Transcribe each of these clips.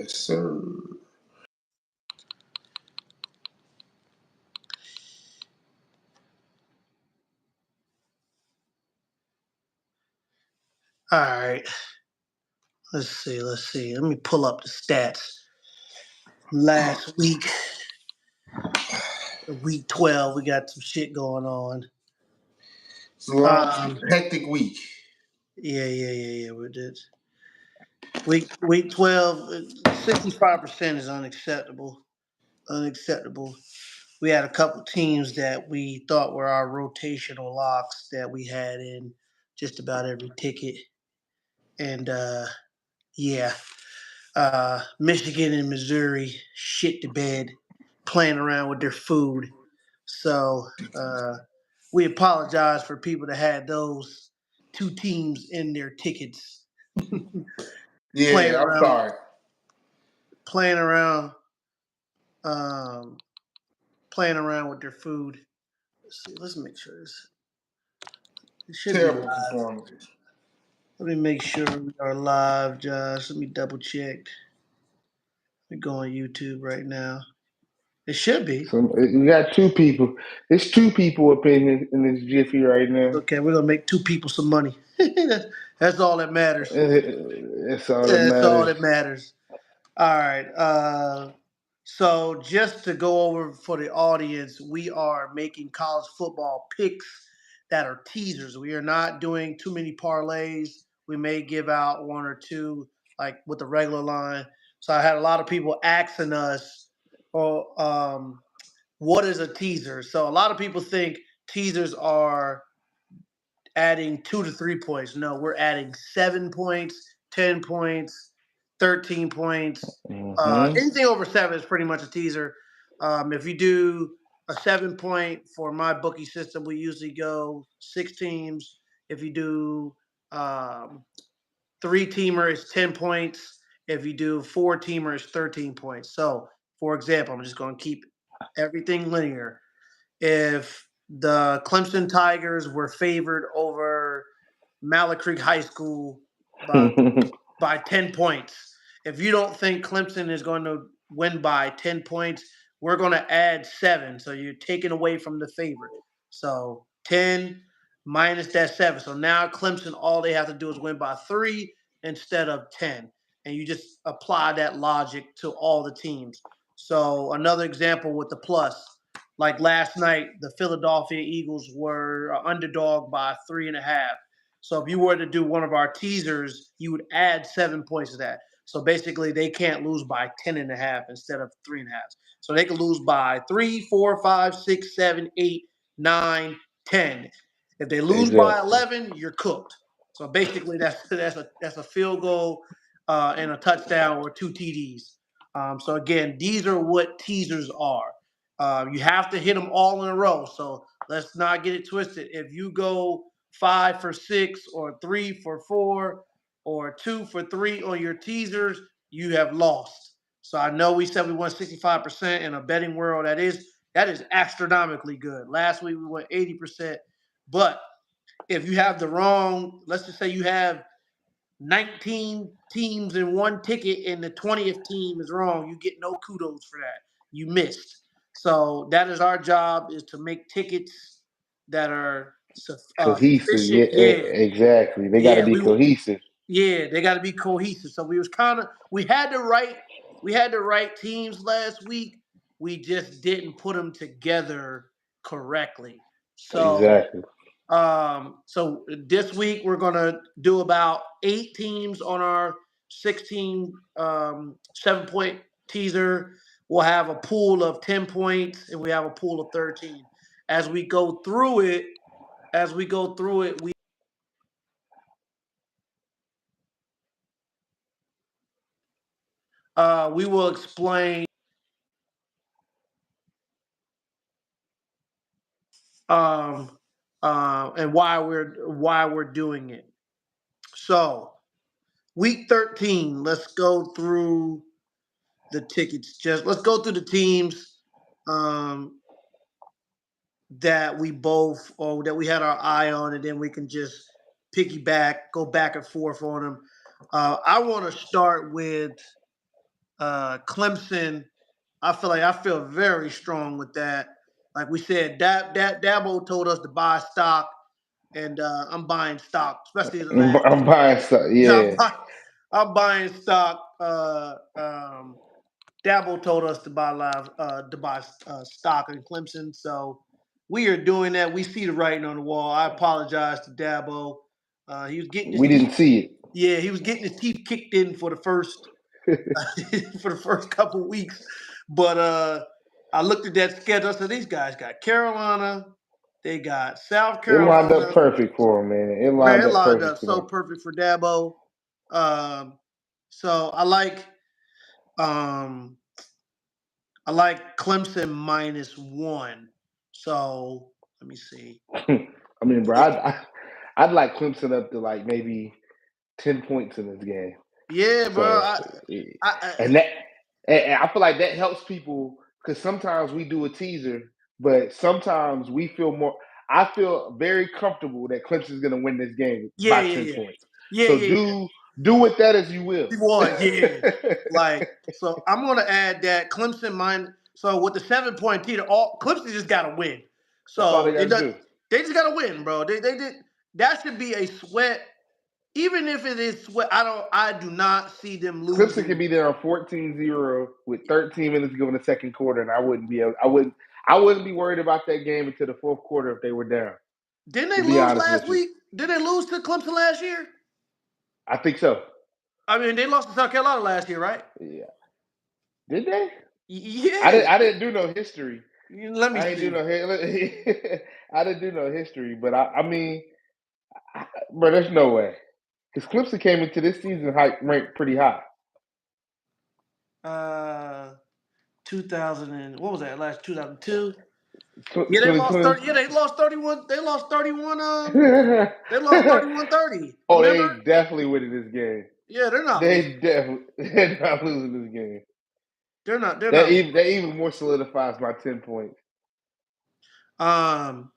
Yes, sir. All right. Let's see. Let me pull up the stats. Last week, week 12, we got some shit going on. It's a long, hectic week. Yeah. We did. Week 12, 65% is unacceptable. Unacceptable. We had a couple teams that we thought were our rotational locks that we had in just about every ticket. And yeah, Michigan and Missouri shit the bed, playing around with their food. So we apologize for people that had those two teams in their tickets. playing Yeah, I'm around, sorry. playing around, um, playing around with their food. Let's see. Let's make sure it should be Terrible live. performance. Let me make sure we are live, Josh. Let me double check. We go on YouTube right now. It should be. So you got two people. There's two people up in this jiffy right now. Okay, we're gonna make two people some money. That's all that matters. That's all that That's all matters. that matters. All right. So just to go over for the audience, we are making college football picks that are teasers. We are not doing too many parlays. We may give out one or two, like with the regular line. So I had a lot of people asking us, "Oh, what is a teaser?" So a lot of people think teasers are adding 2 to 3 points. No, we're adding 7 points, 10 points, 13 points. Mm-hmm. Anything over 7 is pretty much a teaser. If you do a 7 point for my bookie system, we usually go 6 teams. If you do 3-teamer, it's 10 points. If you do 4-teamer, it's 13 points. So, for example, I'm just going to keep everything linear. If the Clemson Tigers were favored over Mallard Creek High School by 10 points. If you don't think Clemson is going to win by 10 points, we're going to add 7. So you're taking away from the favorite. So 10 minus that 7. So now Clemson, all they have to do is win by 3 instead of 10. And you just apply that logic to all the teams. So another example with the plus, like last night, the Philadelphia Eagles were underdog by 3.5. So if you were to do one of our teasers, you would add 7 points to that. So basically, they can't lose by 10.5 instead of 3.5. So they can lose by 3, 4, 5, 6, 7, 8, 9, 10. If they lose by 11, you're cooked. So basically, that's a field goal and a touchdown or 2 TDs. So again, these are what teasers are. You have to hit them all in a row. So let's not get it twisted. If you go 5 for 6 or 3 for 4 or 2 for 3 on your teasers, you have lost. So I know we said we won 65% in a betting world. That is astronomically good. Last week we went 80%. But if you have the wrong, let's just say you have 19 teams in one ticket and the 20th team is wrong, you get no kudos for that. You missed. So that is our job, is to make tickets that are Cohesive. Yeah, sufficient. Yeah. exactly. They got to Yeah, be cohesive. they got to be cohesive. So we had the right teams last week. We just didn't put them together correctly. So Exactly. so this week we're gonna do about 8 teams on our 16 7-point teaser. We'll have a pool of 10 points and we have a pool of 13. As we go through it, we will explain and why we're doing it. So week 13, let's go through the tickets. Let's go through the teams that we both, or that we had our eye on, and then we can just piggyback, go back and forth on them. I want to start with Clemson. I feel very strong with that. Like we said, Dabo told us to buy stock, and I'm buying stock, especially the last I'm 2 buying games. stuff. Yeah, Yeah, I'm buying stock. Dabo told us to buy stock in Clemson, so we are doing that. We see the writing on the wall. I apologize to Dabo. He was getting his we teeth. didn't see it. Yeah, he was getting his teeth kicked in for the first for the first couple of weeks, but I looked at that schedule. I said these guys got Carolina, they got South It lined up Carolina. perfect for him, man. It Man, lined it up lined perfect up for so them. perfect for Dabo. Um, so um I like Clemson -1. So let me see. I mean, bro, Yeah, I'd like Clemson up to like maybe 10 points in this game. yeah, bro. So, I and that, and I feel like that helps people because sometimes we do a teaser, but sometimes we feel more. I feel very comfortable that Clemson's going to win this game yeah, by yeah, 10 points. yeah, So yeah, yeah. do with that as you will. He won, yeah. Like, so I'm gonna add that Clemson mine. So with the 7 point teeter, all Clemson just gotta win. That's all they So got it to does, do. they just gotta win, bro. They did that should be a sweat. Even if it is sweat, I do not see them Clemson could losing. be there on 14-0 with 13 minutes to go in the second quarter, and I wouldn't be worried about that game until the fourth quarter if they were down. Didn't they To be lose honest last with you, week? Did they lose to Clemson last year? I think so. I mean, they lost to South Carolina last year, right? Yeah, did they? I Yeah. didn't. I didn't do no history. Let me I ain't do see. no. I didn't do no history, but I mean, but there's no way because Clemson came into this season ranked pretty high. Uh, 2000 and what was that? Last 2002. Yeah, they lost 2020. 30. Yeah, they lost 31. They lost 31. They lost 31-30. Oh, Remember? they definitely winning this game. Yeah, they're not losing. They're not losing this game. They're not. They're That not even losing. that even more solidifies my 10 points. Um.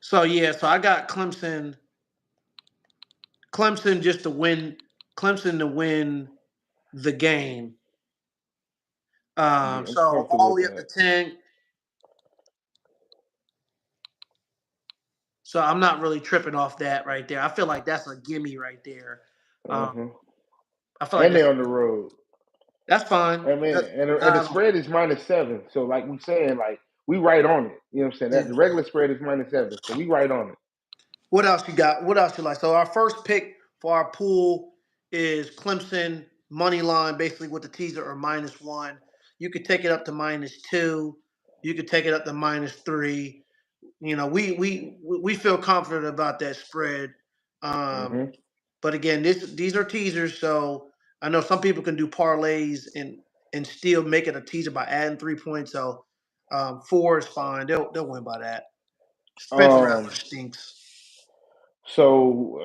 So yeah. So I got Clemson. Clemson just to win. Clemson to win the game. Yeah, I'm So comfortable all with the way up to that. 10. So I'm not really tripping off that right there. I feel like that's a gimme right there. Um, Uh-huh. I feel like And they're on the road. that's fine. I mean, That's, and the I don't spread is -7. So like we saying, like we right on it. You know what I'm saying? That the care. regular spread is -7. So we right on it. What else you got? What else you like? So our first pick for our pool is Clemson money line, basically with the teaser or -1. You could take it up to -2. You could take it up to -3. You know, we feel confident about that spread. Um, Hmm. but again, these are teasers, so I know some people can do parlays and still make it a teaser by adding 3 points. So 4 is fine. They'll win by that. Spencer Rattler Um. stinks. So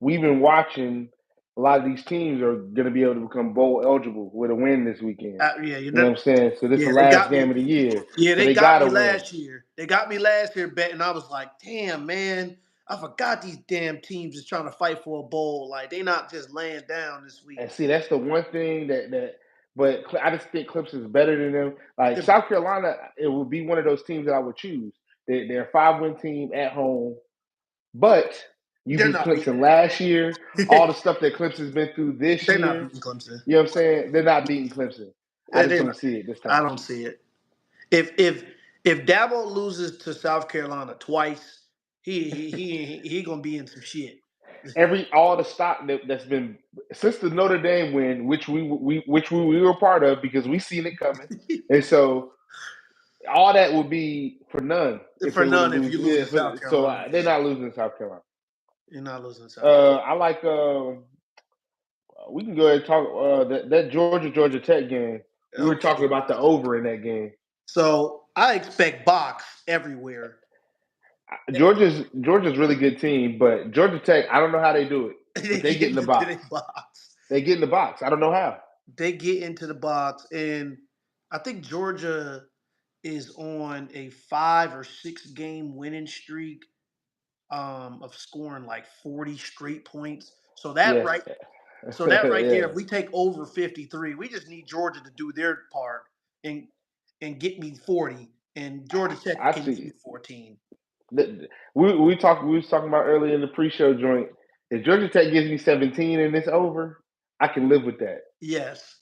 we've been watching. A lot of these teams are going to be able to become bowl eligible with a win this weekend. Yeah, You know what I'm saying? So this is yeah, the they last got me. game of the year. Yeah, So they they got got me to win. last year. They got me last year betting. I was like, damn, man, I forgot these damn teams is trying to fight for a bowl. Like they not just laying down this week. And see, that's the one thing but I just think Clemson's better than them. Like They're South better. Carolina, it would be one of those teams that I would choose. They're a 5-win team at home, but you They're beat not beating. Clemson last year. All the stuff that Clemson's been through this They're not year, beating Clemson. you know what I'm saying? They're not beating Clemson. I just They're don't not. see it this I time. don't see it. If Dabo loses to South Carolina twice, he gonna be in some shit. All the stock that's been since the Notre Dame win, which we were part of because we seen it coming, and so all that would be for none if For they were to none, if lose. you lose Yeah, to South so Carolina, they're yeah, not losing to South Carolina. you're not losing to South Carolina. I like. We can go ahead and talk that Georgia Tech game. We were talking Okay. about the over in that game. So I expect box everywhere. Georgia's really good team, but Georgia Tech, I don't know how they do it, They but they get get in the into box. the box. They get in the box. I don't know how. They get into the box, and I think Georgia is on a 5 or 6 game winning streak of scoring like 40 straight points. So that Yeah, right, So that right there, Yeah, if we take over 53, we just need Georgia to do their part and get me 40, and Georgia Tech I can get me see. 14. We was talking about earlier in the pre-show joint. If Georgia Tech gives me 17 and it's over, I can live with that. Yes,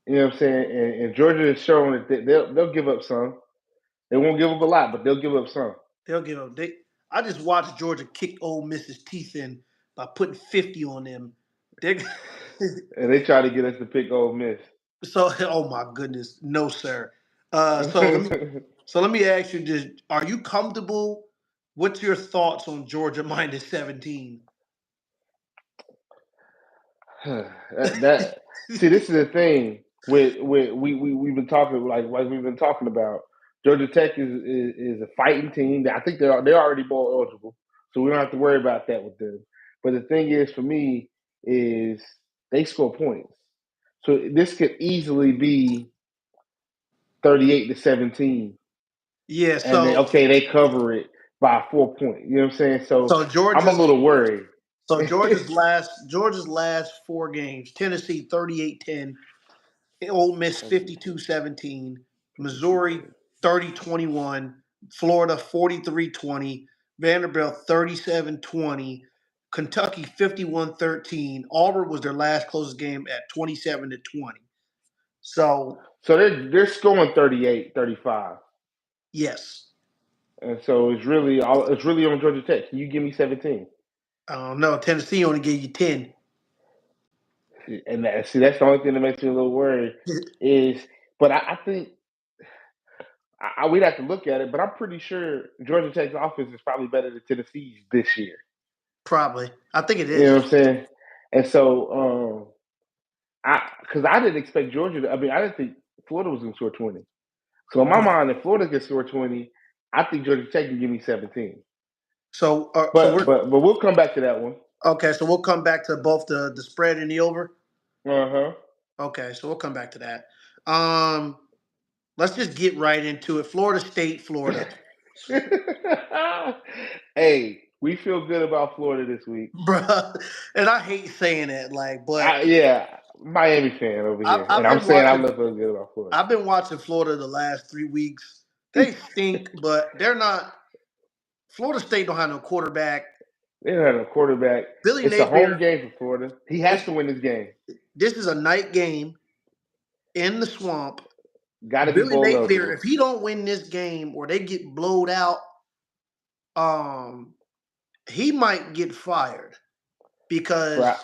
You know what I'm saying? And Georgia is showing that they'll give up some. They won't give up a lot, but they'll give up some. they'll give up. I just watched Georgia kick Ole Miss's teeth in by putting 50 on them. They And they try to get us to pick Ole Miss. so oh my goodness, no sir. So let me ask you: just are you comfortable? What's your thoughts on Georgia minus 17? that See, this is the thing with we've been talking like we've been talking about. Georgia Tech is a fighting team. I think they're already bowl eligible, so we don't have to worry about that with them. But the thing is, for me, is they score points, so this could easily be 38-17, Yeah, and then they cover it by 4 points. You know what I'm saying? So so I'm a Georgia's little worried. so Georgia's last four games: Tennessee 38-10, Ole Miss 52-17, Missouri 30-21, Florida 43-20, Vanderbilt 37-20, Kentucky 51-13. Auburn was their last closest game at 27-20. So So they're scoring 38, 35. yes, And so it's really on Georgia Tech. Can you give me 17? I don't know. Tennessee only gave you 10. And that's the only thing that makes me a little worried is, but I think we'd have to look at it, but I'm pretty sure Georgia Tech's offense is probably better than Tennessee's this year. Probably. I think it You know is. what I'm saying? And so, because I didn't expect Georgia to, I didn't think Florida was going to score 20. So in my mind, if Florida can score 20, I think Georgia Tech can give me 17. But we'll come back to that one. Okay, so we'll come back to both the spread and the over. Uh-huh. Okay, so we'll come back to that. Let's just get right into it. Florida State, Florida. Hey, we feel good about Florida this week. Bruh. And I hate saying that, but Yeah, Miami fan over here. I've And I'm been saying I watching feel good about Florida. I've been watching Florida the last 3 weeks. They stink, but they're not. Florida State don't have no quarterback. They don't have a quarterback. Billy It's a Napier. home game for Florida. He has to win this game. This is a night game in the swamp. Got to be Billy bowl Napier, eligible. if he don't win this game or they get blowed out, he might get fired because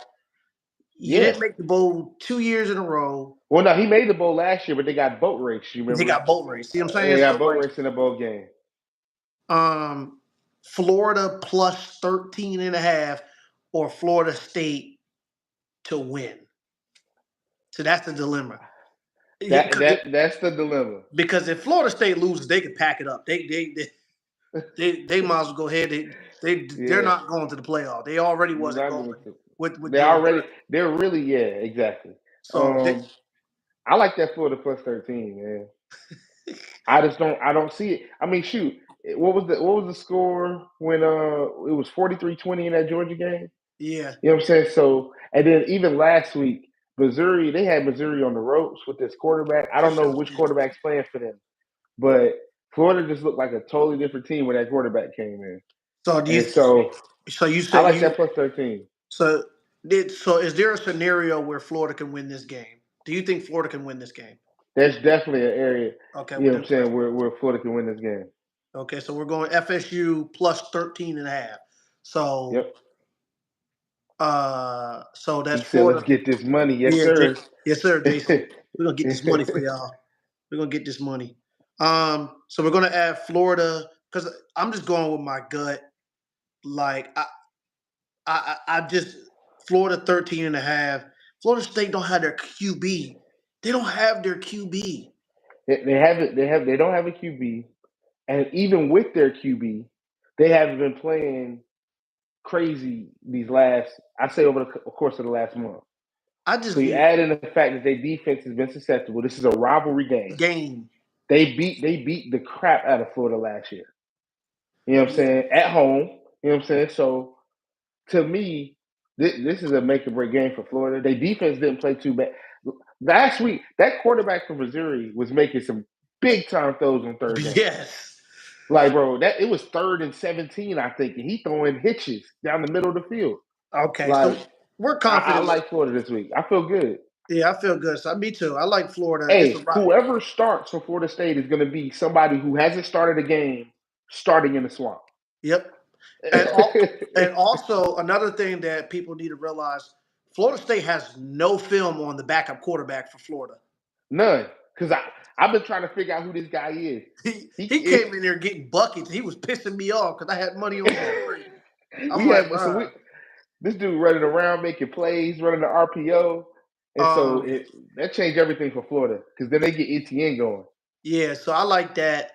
you didn't make the bowl 2 years in a row. Well, no, he made the bowl last year, but they got boat race. You remember? They got boat race. See what I'm saying? They got boat race in the bowl game. Florida plus 13.5 or Florida State to win. So that's the dilemma. That's the dilemma. Because if Florida State loses, they can pack it up. They might as well go ahead. They're not going to the playoff. They already wasn't going with they're really exactly. So I like that Florida plus 13, man. I don't see it. I mean, shoot, what was the score when it was 43-20 in that Georgia game? Yeah. You know what I'm saying? So, and then even last week, they had Missouri on the ropes with this quarterback. I don't know which quarterback's playing for them, but Florida just looked like a totally different team when that quarterback came in. So you say I like that plus 13. So is there a scenario where Florida can win this game? Do you think Florida can win this game? There's definitely an area, okay, you know what I'm saying, where Florida can win this game. Okay, so we're going FSU plus 13.5. So yep. So that's Florida. Let's get this money. Yes, sir. Yes, sir, Jason. We're gonna get this money for y'all. We're gonna get this money. So we're gonna add Florida because I'm just going with my gut. Like I just Florida 13.5. Florida State don't have their QB. They don't have their QB. They have it. They don't have a QB, and even with their QB, they haven't been playing crazy these last. I say over the course of the last month. So you add in the fact that their defense has been susceptible. This is a rivalry game. They beat the crap out of Florida last year. You know what I'm saying? At home. You know what I'm saying? So to me, this is a make or break game for Florida. Their defense didn't play too bad. Last week, that quarterback from Missouri was making some big time throws on third down. Yes. Like, bro, it was 3rd and 17, I think, and he throwing hitches down the middle of the field. Okay, so Like, we're I confident. like Florida this week. I feel good. Yeah, I feel good. So me too. I like Florida. It's a Hey, whoever starts for Florida State is going to be somebody who hasn't started a game starting in the swamp. Yep. And also another thing that people need to realize: Florida State has no film on the backup quarterback for Florida. None, because I've been trying to figure out who this guy is. He came in there getting buckets. He was pissing me off because I had money on Missouri. This dude running around making plays, running the RPO, and so that changed everything for Florida because then they get ETN going. Yeah, so I like that.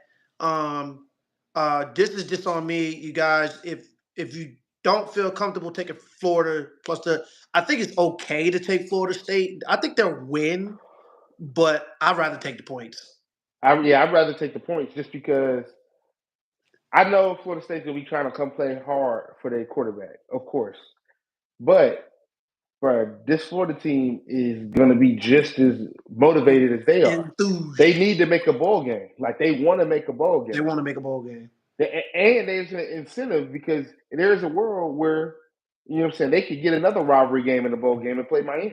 This is just on me, you guys. If you don't feel comfortable taking Florida I think it's okay to take Florida State. I think they'll win, but I'd rather take the points. I'd rather take the points just because I know Florida State's gonna be trying to come play hard for their quarterback, of course. But this Florida team is gonna be just as motivated as they are. Enthused. They need to make a bowl game. Like they want to make a bowl game. They want to make a bowl game. And there's an incentive because there's a world where, you know what I'm saying, they could get another rivalry game in the bowl game and play Miami.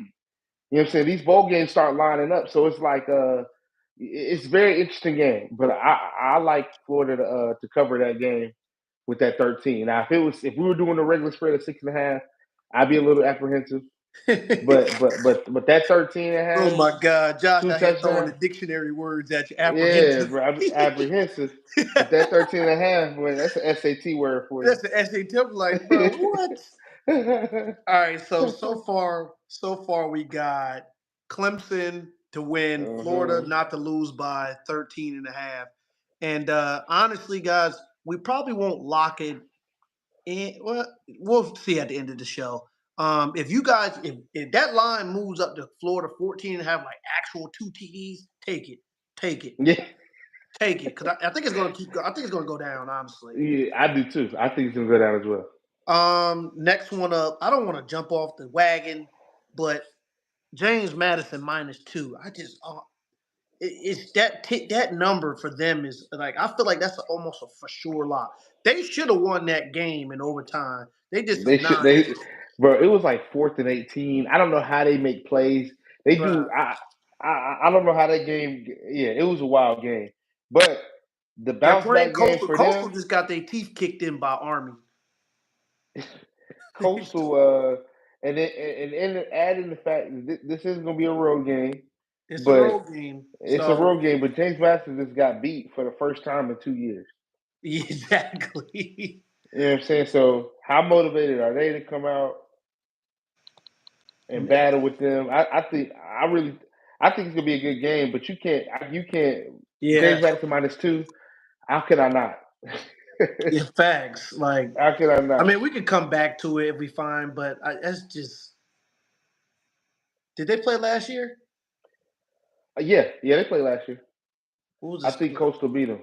You know what I'm saying? These bowl games start lining up. So it's like it's a very interesting game. But I like Florida to cover that game with that 13. Now if we were doing the regular spread of 6.5, I'd be a little apprehensive. but that 13.5. Oh my God, Josh! I had throwing the dictionary words at you. Apprehensive. Yeah, bro. I'm apprehensive. But that 13.5, boy, that's an SAT word for you. That's an SAT. I'm like, bro, what? All right, so far we got Clemson to win, Florida not to lose by 13.5. And honestly, guys, we probably won't lock it in. Well, we'll see at the end of the show. If you guys, if that line moves up to Florida 14.5, like actual 2 TDs, take it. Yeah. Take it, because I think it's going to keep. I think it's going to go down. Honestly, yeah, I do too. I think it's going to go down as well. Next one up. I don't want to jump off the wagon, but James Madison -2. I just it's that number for them is like I feel like that's almost a for sure lock. They should have won that game in overtime. They just bro. It was like 4th and 18. I don't know how they make plays. They do. I don't know how that game. Yeah, it was a wild game. But the bounce back game for Coastal them just got their teeth kicked in by Army. Coastal, and add in the fact that this is going to be a road game. It's a road game. It's a road game, but James Madison just got beat for the first time in 2 years. Exactly. You know what I'm saying? So how motivated are they to come out and battle with them? I think it's gonna be a good game, but you can't. Yeah. James Madison -2. How could I not? Yeah, facts. Like, how could I not? I mean, we could come back to it if we find, but that's just. Did they play last year? Yeah, they played last year. What was I think Coastal beat them.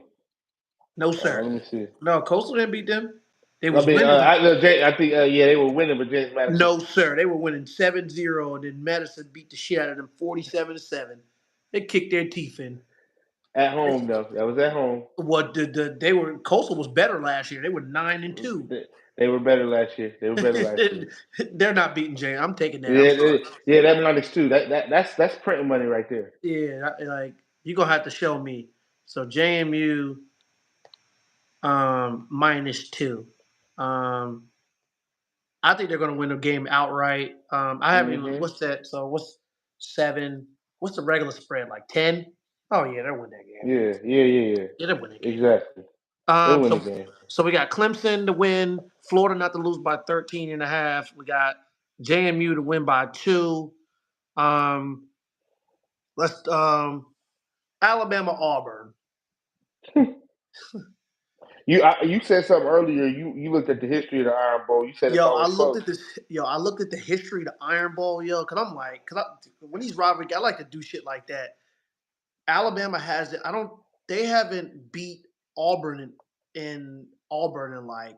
No, sir. Let me see. No, Coastal didn't beat them. They was winning. I think they were winning, but James Madison. No, sir. They were winning 7-0, and then Madison beat the shit out of them 47-7. They kicked their teeth in. At home, though. That was at home. What Coastal was better last year. They were 9-2. They were better last year. They're not beating James. I'm taking that. Yeah, that -2. That's printing money right there. Yeah, like you're gonna have to show me. So JMU -2. I think they're going to win the game outright. I haven't even. What's that? So what's 7? What's the regular spread? Like 10? Oh yeah, they'll win that game. Yeah. They'll win that game. Exactly. They'll win the game. So we got Clemson to win, Florida not to lose by 13.5. We got JMU to win by 2. Let's Alabama Auburn. You said something earlier. You looked at the history of the Iron Bowl. You said I looked at the history of the Iron Bowl, because I'm like, when these rivalry, I like to do shit like that. Alabama has it. They haven't beat Auburn in like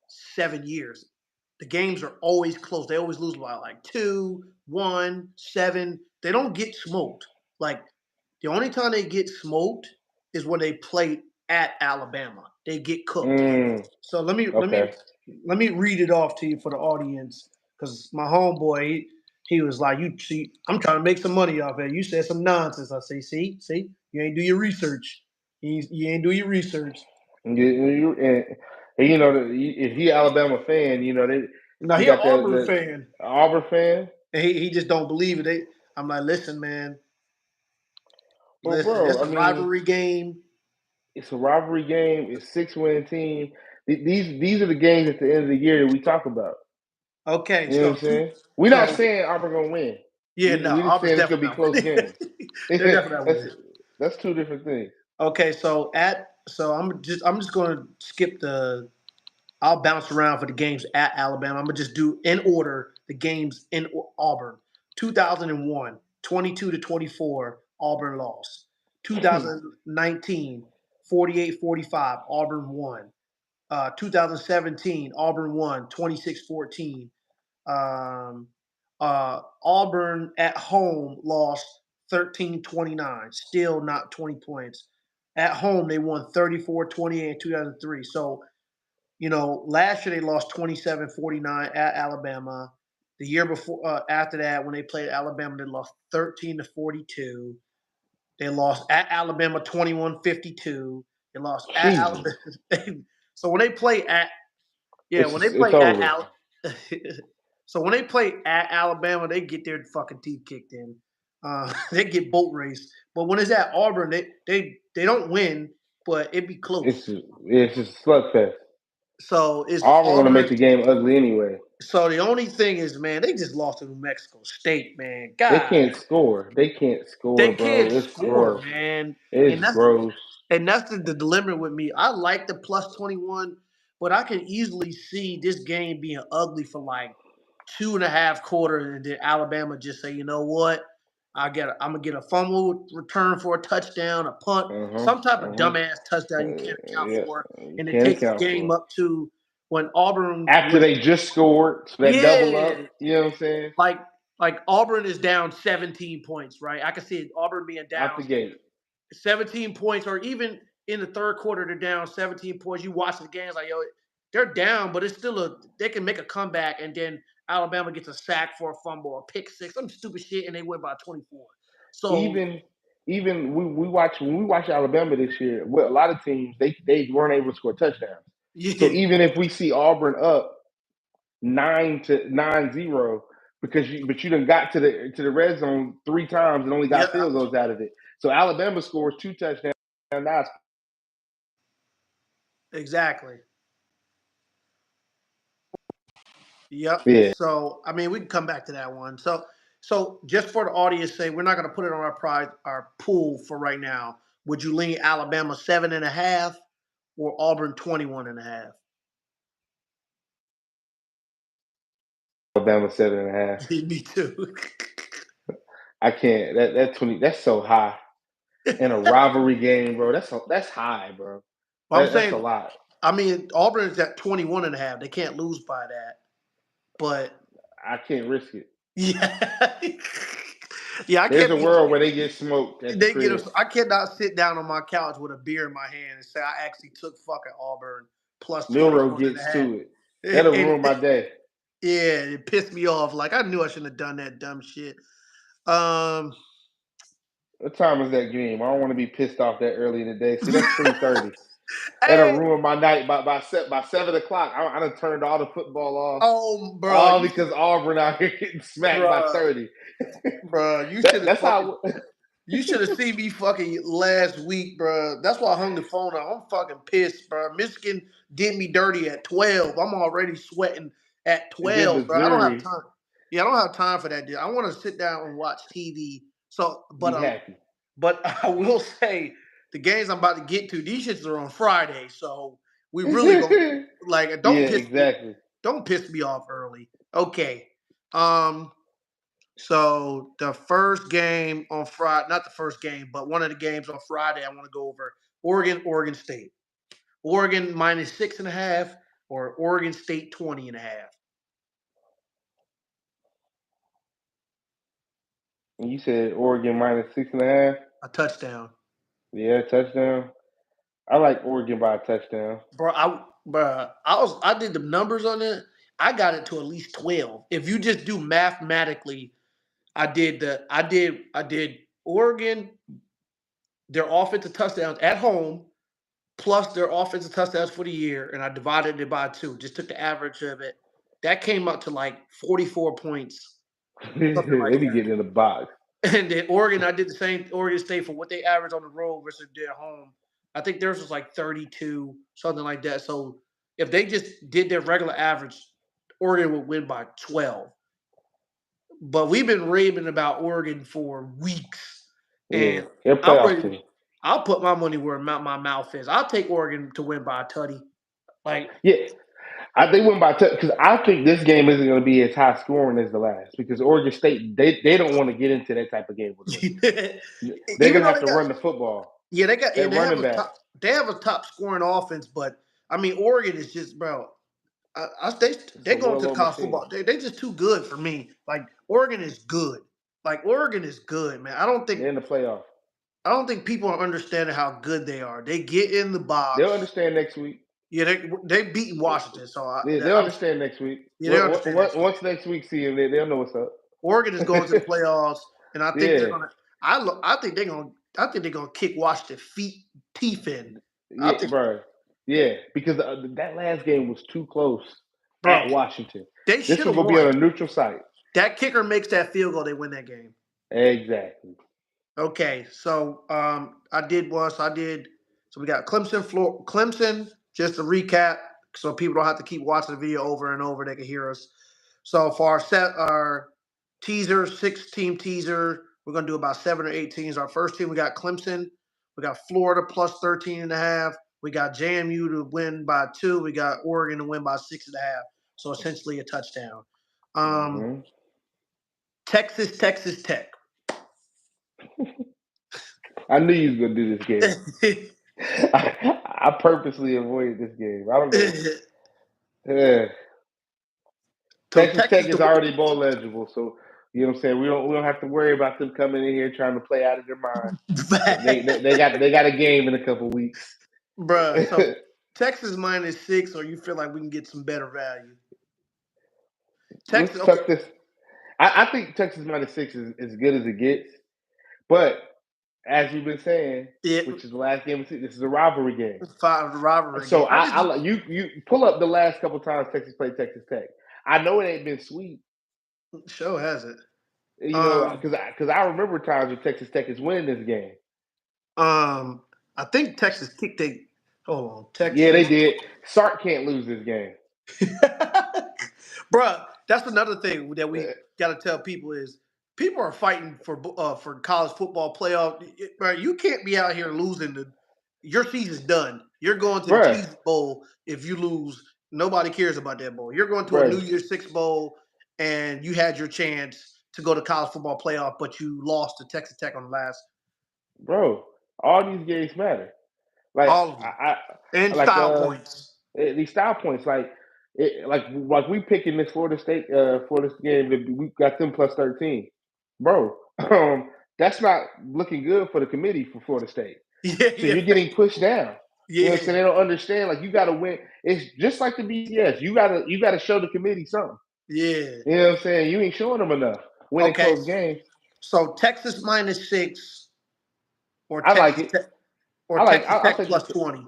7 years. the games are always close. They always lose by like 2, 1, 7. They don't get smoked. Like the only time they get smoked is when they play at Alabama. They get cooked. So let Okay. me read it off to you for the audience because my homeboy he was like, "You see, I'm trying to make some money off it. You said some nonsense." I say, "See, you ain't do your research. You ain't do your research." And you know, if he Alabama fan, you know Now he he an got Auburn the fan. Auburn fan. And he just don't believe it. I'm like, listen, man, Well, listen, bro, it's I a mean, rivalry game. it's a rivalry game. It's 6-win team. These are the games at the end of the year that we talk about. Okay, You know what I'm saying? We're not saying Auburn gonna win. yeah, no, We just Auburn's saying it's gonna definitely be not close winning. games. They're definitely not winning. That's two different things. Okay, so I'm just going to skip the. I'll bounce around for the games at Alabama. I'm gonna just do in order the games in Auburn. 2001, 22-24, Auburn lost. 2019, 48-45, Auburn won. 2017, Auburn won 26-14. Um, Auburn at home lost 13-29, still not 20 points. At home, they won 34-28 in 2003. So, last year they lost 27-49 at Alabama. The year before, after that, when they played Alabama, they lost 13-42. They lost at Alabama 21-52. They lost at Jesus, Alabama. So when they play at it's over. so when they play at Alabama, they get their fucking teeth kicked in. They get boat raced. But when it's at Auburn, they don't win, but it be close. It's just a slugfest. So it's Auburn gonna make Auburn. the game ugly anyway. So the only thing is, man, they just lost to New Mexico State, man. They God, can't score. They can't they score, can't bro. It's score, gross. man. And It's that's gross. the dilemma with me. I like the plus 21, but I can easily see this game being ugly for like 2.5 quarters, and then Alabama just say, you know what? I'm gonna get a fumble return for a touchdown, a punt, some type of dumbass touchdown you can't account Yeah, for, you and it can't takes the account game for. up to when Auburn After was they just scored, so that double up. yeah, You know what I'm saying? like Auburn is down 17 points, right? I can see Auburn being Out down the gate. 17 points, or even in the third quarter, they're down 17 points. You watch the games like, yo, they're down, but it's still they can make a comeback, and then Alabama gets a sack for a fumble, a pick six, some stupid shit, and they win by 24. So Even we watch when we watch Alabama this year. Well, a lot of teams they weren't able to score touchdowns. So yeah, even if we see Auburn up 9-0 because you done got to the red zone 3 times and only got yeah, field goals out of it. So Alabama scores 2 touchdowns. Now it's exactly. Yep. yeah. So I mean, we can come back to that one. So just for the audience, say we're not going to put it on our pool for right now. Would you lean Alabama 7.5 or Auburn 21.5? Alabama 7.5. Me too. I can't. That 20. That's so high in a rivalry game, bro. That's high, bro. Well, I'm That's a saying, lot. I mean, Auburn is at 21.5. They can't lose by that. But I can't risk it. yeah, yeah, I There's can't a be. world where they get smoked at the They get. crib. I cannot sit down on my couch with a beer in my hand and say I actually took fucking Auburn plus Milrow 21 and a gets half. to it. That'll And ruin my day. yeah, it pissed me off. Like I knew I shouldn't have done that dumb shit. Um, What time is that game? I don't want to be pissed off that early in the day. See, that's 3:30. That'll hey, ruin my night by 7 o'clock. I done turned all the football off. oh, bro, All because Auburn out here getting smacked by bro, 30. you should have That's fucking. how. You should have seen me fucking last week, bro. That's why I hung the phone up. I'm fucking pissed, bro. Michigan did me dirty at 12. I'm already sweating at And then 12, bro. I don't have Missouri, time. Yeah, I don't have time for that, dude. I want to sit down and watch TV. So, be happy. but I will say the games I'm about to get to, these shits are on Friday, so we really gonna like Yeah, exactly. don't piss me off early. Okay. Um. So the first game on Friday, not the first game, but one of the games on Friday, I want to go over Oregon State. Oregon minus 6.5 or Oregon State 20.5. And you said Oregon minus 6.5. A touchdown. Yeah, touchdown. I like Oregon by a touchdown. I did the numbers on it. I got it to at least 12. If you just do mathematically, I did Oregon, their offensive touchdowns at home, plus their offensive touchdowns for the year, and I divided it by 2. Just took the average of it. That came up to like 44 points, something like They be that. getting in the box. And then Oregon, I did the same. Oregon State for what they average on the road versus their home. I think theirs was like 32, something like that. So if they just did their regular average, Oregon would win by 12. But we've been raving about Oregon for weeks, Yeah, and they're I'm playoff ready. team. I'll put my money where my mouth is. I'll take Oregon to win by a tutty. Like, Yeah, they went by because I think this game isn't going to be as high scoring as the last because Oregon State they don't want to get into that type of game with us. They're even going to though have to run the football. they have Running back. they have a top scoring offense, but I mean Oregon is just they're going to college football. They just too good for me. Like Oregon is good. Like Oregon is good, man. They're in the playoff. I don't think people are understanding how good they are. They get in the box. They'll understand next week. Yeah, they beating Washington, so they'll understand next week. Yeah, they understand. Once next week see them, they'll know what's up. Oregon is going to the playoffs, and I think they're gonna. I think they're gonna kick Washington teeth in. Yeah, bro. Yeah, because that last game was too close at Washington. This is gonna be on a neutral site. That kicker makes that field goal, they win that game. Exactly. Okay, so I did. So we got Clemson. Just to recap, so people don't have to keep watching the video over and over. They can hear us. So for our teaser, 6-team teaser, we're gonna do about 7 or 8 teams. Our first team, we got Clemson. We got Florida plus 13.5. We got JMU to win by 2. We got Oregon to win by 6.5. So essentially a touchdown. Texas Tech. I knew you was gonna do this game. I purposely avoided this game. I don't know. Texas Tech is already bowl eligible, so you know what I'm saying. We don't have to worry about them coming in here trying to play out of their mind. they got a game in a couple weeks, bruh. So Texas minus 6, or you feel like we can get some better value? Texas. I think Texas minus 6 is as good as it gets, but as you've been saying, which is the last game of the season, this is a rivalry game. So you pull up the last couple times Texas played Texas Tech. I know it ain't been sweet. Sure has it. You know, because I remember times when Texas Tech is winning this game. I think Texas kicked a. Hold on, Texas. Yeah, they did. Sark can't lose this game, bruh. That's another thing that we got to tell people is people are fighting for college football playoff. Right, you can't be out here losing. Your season's done. You're going to the Cheese Bowl. If you lose, nobody cares about that bowl. You're going to a New Year's Six bowl, and you had your chance to go to college football playoff, but you lost to Texas Tech on the last. Bro, all these games matter. Like all of them. Style points. These style points, like we picking this Florida State game, we got them plus 13, bro. That's not looking good for the committee for Florida State. So you're getting pushed down. You know what I'm saying? They don't understand. Like you got to win. It's just like the BCS. You gotta show the committee something. Yeah. You know what I'm saying? You ain't showing them enough winning close games. So Texas minus 6, or I like it. Or Texas Tech plus 20.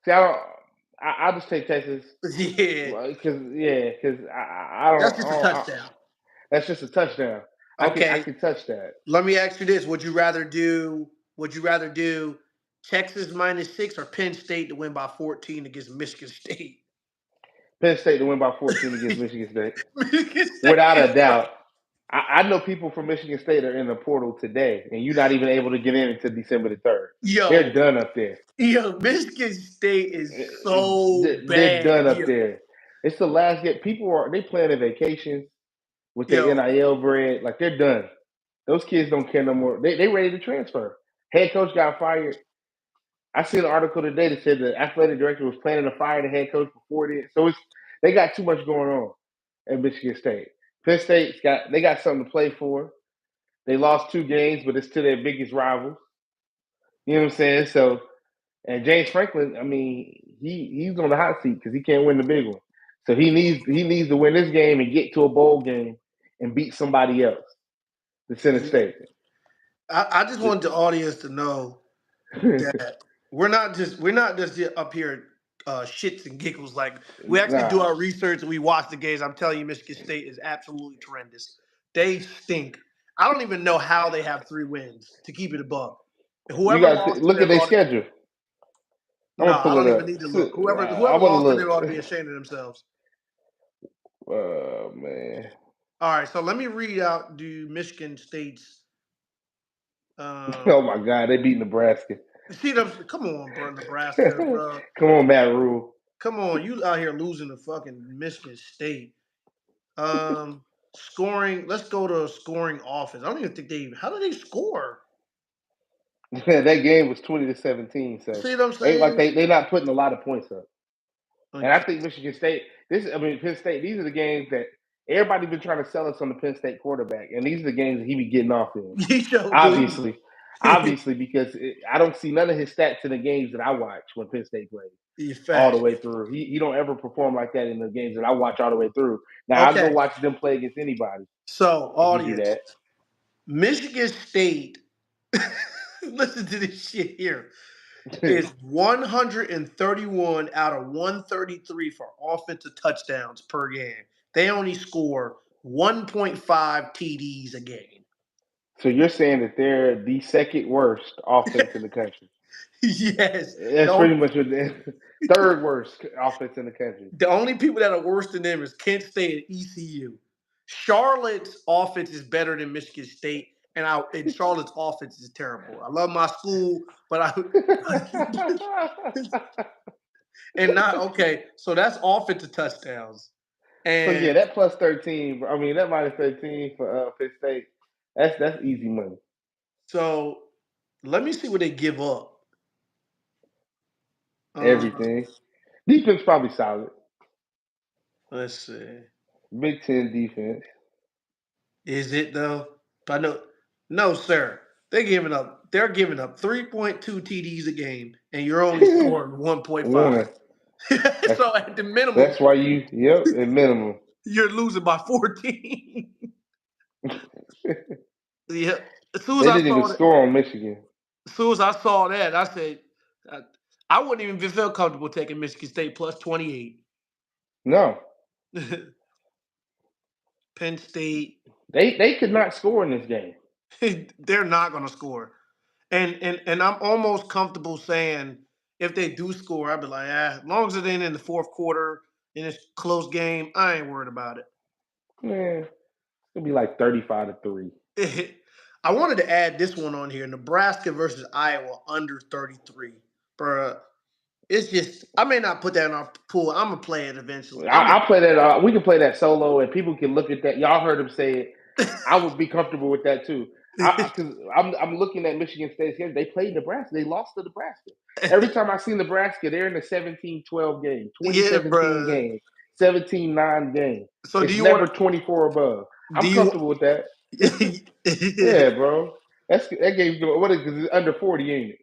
See, I'll just take Texas. Yeah. Because I don't. That's just a touchdown. That's just a touchdown. Okay. I can touch that. Let me ask you this: Would you rather do Texas minus 6 or Penn State to win by 14 against Michigan State? Penn State to win by 14 against Michigan State. Without a doubt. I know people from Michigan State are in the portal today, and you're not even able to get in until December the 3rd. They're done up there. Yo, Michigan State is so bad. They're done up there. It's the last game. They plan a vacation with their NIL bread. Like, they're done. Those kids don't care no more. They ready to transfer. Head coach got fired. I seen an article today that said the athletic director was planning to fire the head coach before this. So they got too much going on at Michigan State. Penn State's got something to play for. They lost 2 games, but it's to their biggest rivals. You know what I'm saying? So, and James Franklin, I mean, he's on the hot seat because he can't win the big one. So he needs to win this game and get to a bowl game and beat somebody else to Center State. I just want the audience to know that we're not just up here shits and giggles. Like, we actually do our research and we watch the games. I'm telling you, Michigan State is absolutely horrendous. They stink. I don't even know how they have 3 wins, to keep it above. Whoever lost look at their schedule. No, I don't even need to look. Whoever lost to them ought to be ashamed of themselves. Oh, man. All right, so let me read out Michigan State's. Oh my God, they beat Nebraska. See them? Come on, bro, Nebraska, bro. Come on, Matt Rule. Come on, you out here losing to fucking Michigan State. Scoring. Let's go to scoring offense. I don't even think how did they score? That game was 20-17. So see what I'm saying? Like they're not putting a lot of points up. Okay. And I think Michigan State. Penn State. These are the games that everybody been trying to sell us on the Penn State quarterback, and these are the games that he be getting off in. Obviously, because I don't see none of his stats in the games that I watch when Penn State plays all the way through. He don't ever perform like that in the games that I watch all the way through. Now I'll go watch them play against anybody. So audience, Michigan State. Listen to this shit here. Is 131 out of 133 for offensive touchdowns per game. They only score 1.5 TDs a game. So you're saying that they're the second worst offense in the country? Yes. That's pretty much the third worst offense in the country. The only people that are worse than them is Kent State and ECU. Charlotte's offense is better than Michigan State. And Charlotte's offense is terrible. I love my school, but and not okay. So that's offensive touchdowns. And so yeah, that plus 13. I mean, that minus 13 for Penn State. That's easy money. So let me see what they give up. Everything. Defense probably solid. Let's see. Big Ten defense. Is it though? But no, sir. They're giving up 3.2 TDs a game, and you're only scoring 1.5. So at the minimum, that's why at minimum, you're losing by 14. Yeah. As soon as they didn't even score on Michigan. As soon as I saw that, I said, I wouldn't even feel comfortable taking Michigan State plus 28. No. Penn State. They could not score in this game. They're not going to score. And I'm almost comfortable saying if they do score, I'd be like, as long as it ain't in the fourth quarter in this close game, I ain't worried about it. Man, it'll be like 35-3. I wanted to add this one on here: Nebraska versus Iowa under 33. Bruh, it's just I may not put that in our pool. I'm gonna play it eventually. I'll play that. We can play that solo, and people can look at that. Y'all heard him say it. I would be comfortable with that too. Because I'm looking at Michigan State's game. They played Nebraska. They lost to Nebraska. Every time I see Nebraska, they're in the 17-12 game, 2017 game, 17-9 game. So it's never 24 above. I'm comfortable with that. Yeah, bro. That game, what is it? It's under 40, ain't it?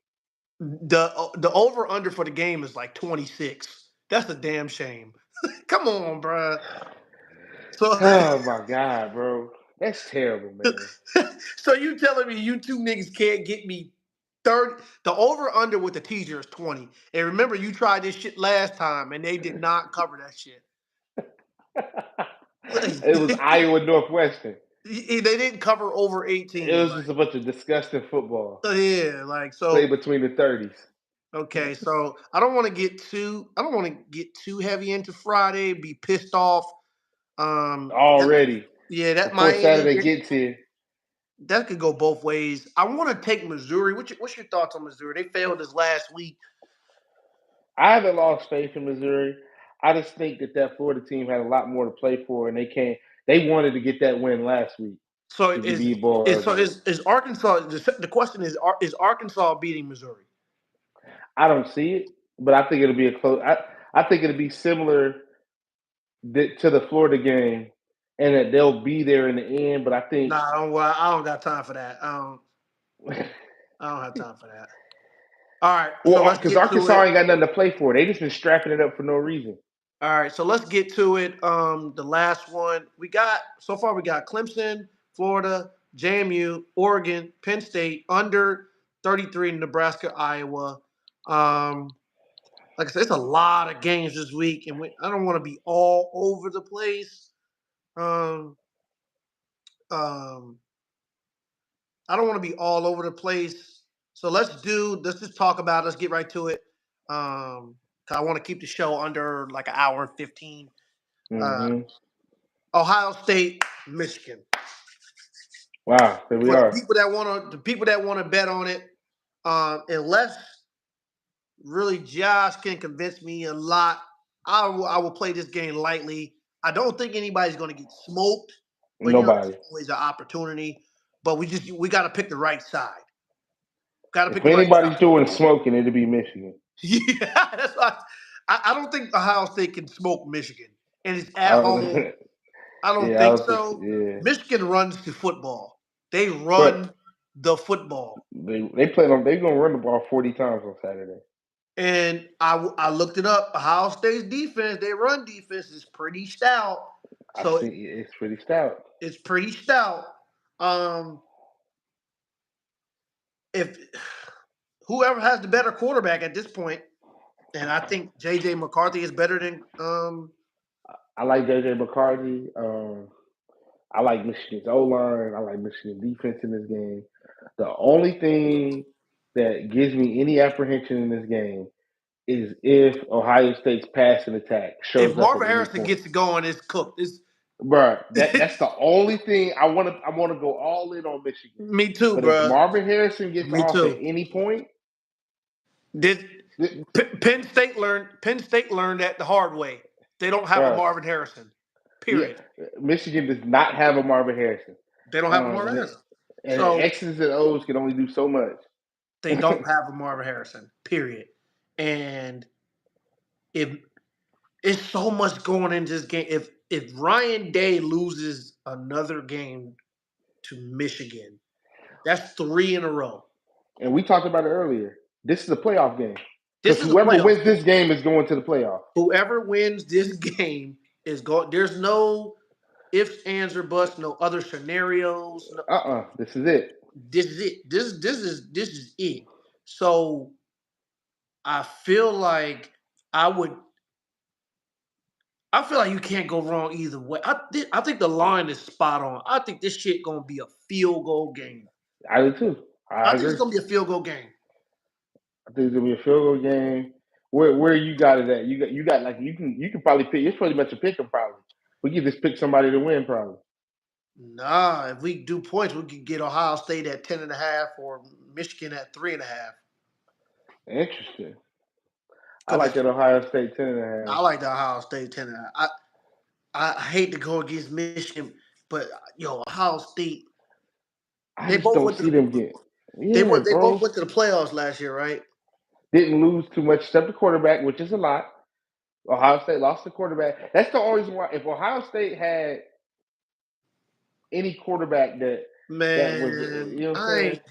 The over under for the game is like 26. That's a damn shame. Come on, bro. So, oh my God, bro. That's terrible, man. So you telling me you two niggas can't get me 30? The over under with the teaser is 20. And remember, you tried this shit last time, and they did not cover that shit. It was Iowa Northwestern. They didn't cover over 18. It was just a bunch of disgusting football. Yeah, played between the 30s. Okay, so I don't want to get too heavy into Friday. Be pissed off. Already. That might Saturday gets here. That could go both ways. I want to take Missouri. What's your thoughts on Missouri? They failed this last week. I haven't lost faith in Missouri. I just think that Florida team had a lot more to play for, and they wanted to get that win last week. So is Arkansas? The question is Arkansas beating Missouri? I don't see it, but I think it'll be a close. I think it'll be similar to the Florida game, and that they'll be there in the end. But I think Nah, I don't got time for that. I don't have time for that. All right, so well, let's because get to Arkansas it. ain't got nothing to play for. They just been strapping it up for no reason. All right, so let's get to it. The last one we got so far, we got Clemson, Florida, JMU, Oregon, Penn State under 33, Nebraska, Iowa. Like I said, it's a lot of games this week, and I don't want to be all over the place. Um, um, I don't want to be all over the place. So let's just talk about it. Let's get right to it. 'Cause I want to keep the show under like an hour and 15. Uh, Mm-hmm. Ohio State, Michigan. Wow, there we For the are. people that want to bet on it, unless really Josh can convince me a lot, I will play this game lightly. I don't think anybody's going to get smoked, but Nobody. there's always an opportunity. But we got to pick the right side. Got to If pick the right anybody's side. doing smoking, it'll be Michigan. Yeah, that's why I don't think Ohio State can smoke Michigan, and it's I at home. don't, I don't yeah, I think don't think so. so. Yeah, Michigan runs the football. They run but the football. they plan on they're gonna run the ball 40 times on Saturday. And I looked it up. Ohio State's defense, their run defense is pretty stout. I So think it's pretty stout. it's pretty stout. Um, if whoever has the better quarterback at this point, and I think JJ McCarthy is better than I like JJ McCarthy. I like Michigan's O line. I like Michigan defense in this game. The only thing that gives me any apprehension in this game is if Ohio State's passing attack if shows up at Marvin any Harrison point. gets it going, it's cooked. It's Bruh, that's the only thing I want to go all in on Michigan. me too, But if bro. Marvin Harrison gets Me off at too. any point, Did Penn State learned that the hard way. They don't have a bruh, Marvin Harrison. yeah, Period. Michigan does not have a Marvin Harrison. They don't have a Marvin And Harrison. and So X's and O's can only do so much. they don't have a Marvin Harrison. Period. And if it's so much going into this game, if Ryan Day loses another game to Michigan, that's 3 in a row. And we talked about it earlier. This is a playoff game. This Because is a whoever playoff. wins this game is going to the playoff. Whoever wins this game is going. There's no ifs, ands, or buts. No other scenarios. No, This is it. this is it. This is it. So I feel like I would. I feel like you can't go wrong either way. I think the line is spot on. I think this shit gonna be a field goal game. I do too. I I think it's agree. gonna be a field goal game. I think it's gonna be a field goal game. Where you got it at? You got like you can probably pick. It's pretty much a pick 'em probably. We can just pick somebody to win probably. Nah, if we do points, we could get Ohio State at 10.5 or Michigan at 3.5. Interesting. I like that Ohio State 10.5. I like the Ohio State 10.5. I hate to go against Michigan, but Ohio State. I They just both don't went to see them get. they Yeah, both bro. went to the playoffs last year, right? Didn't lose too much except the quarterback, which is a lot. Ohio State lost the quarterback. That's the only reason why. If Ohio State had any quarterback that was, Man, you know what I'm I saying? ain't.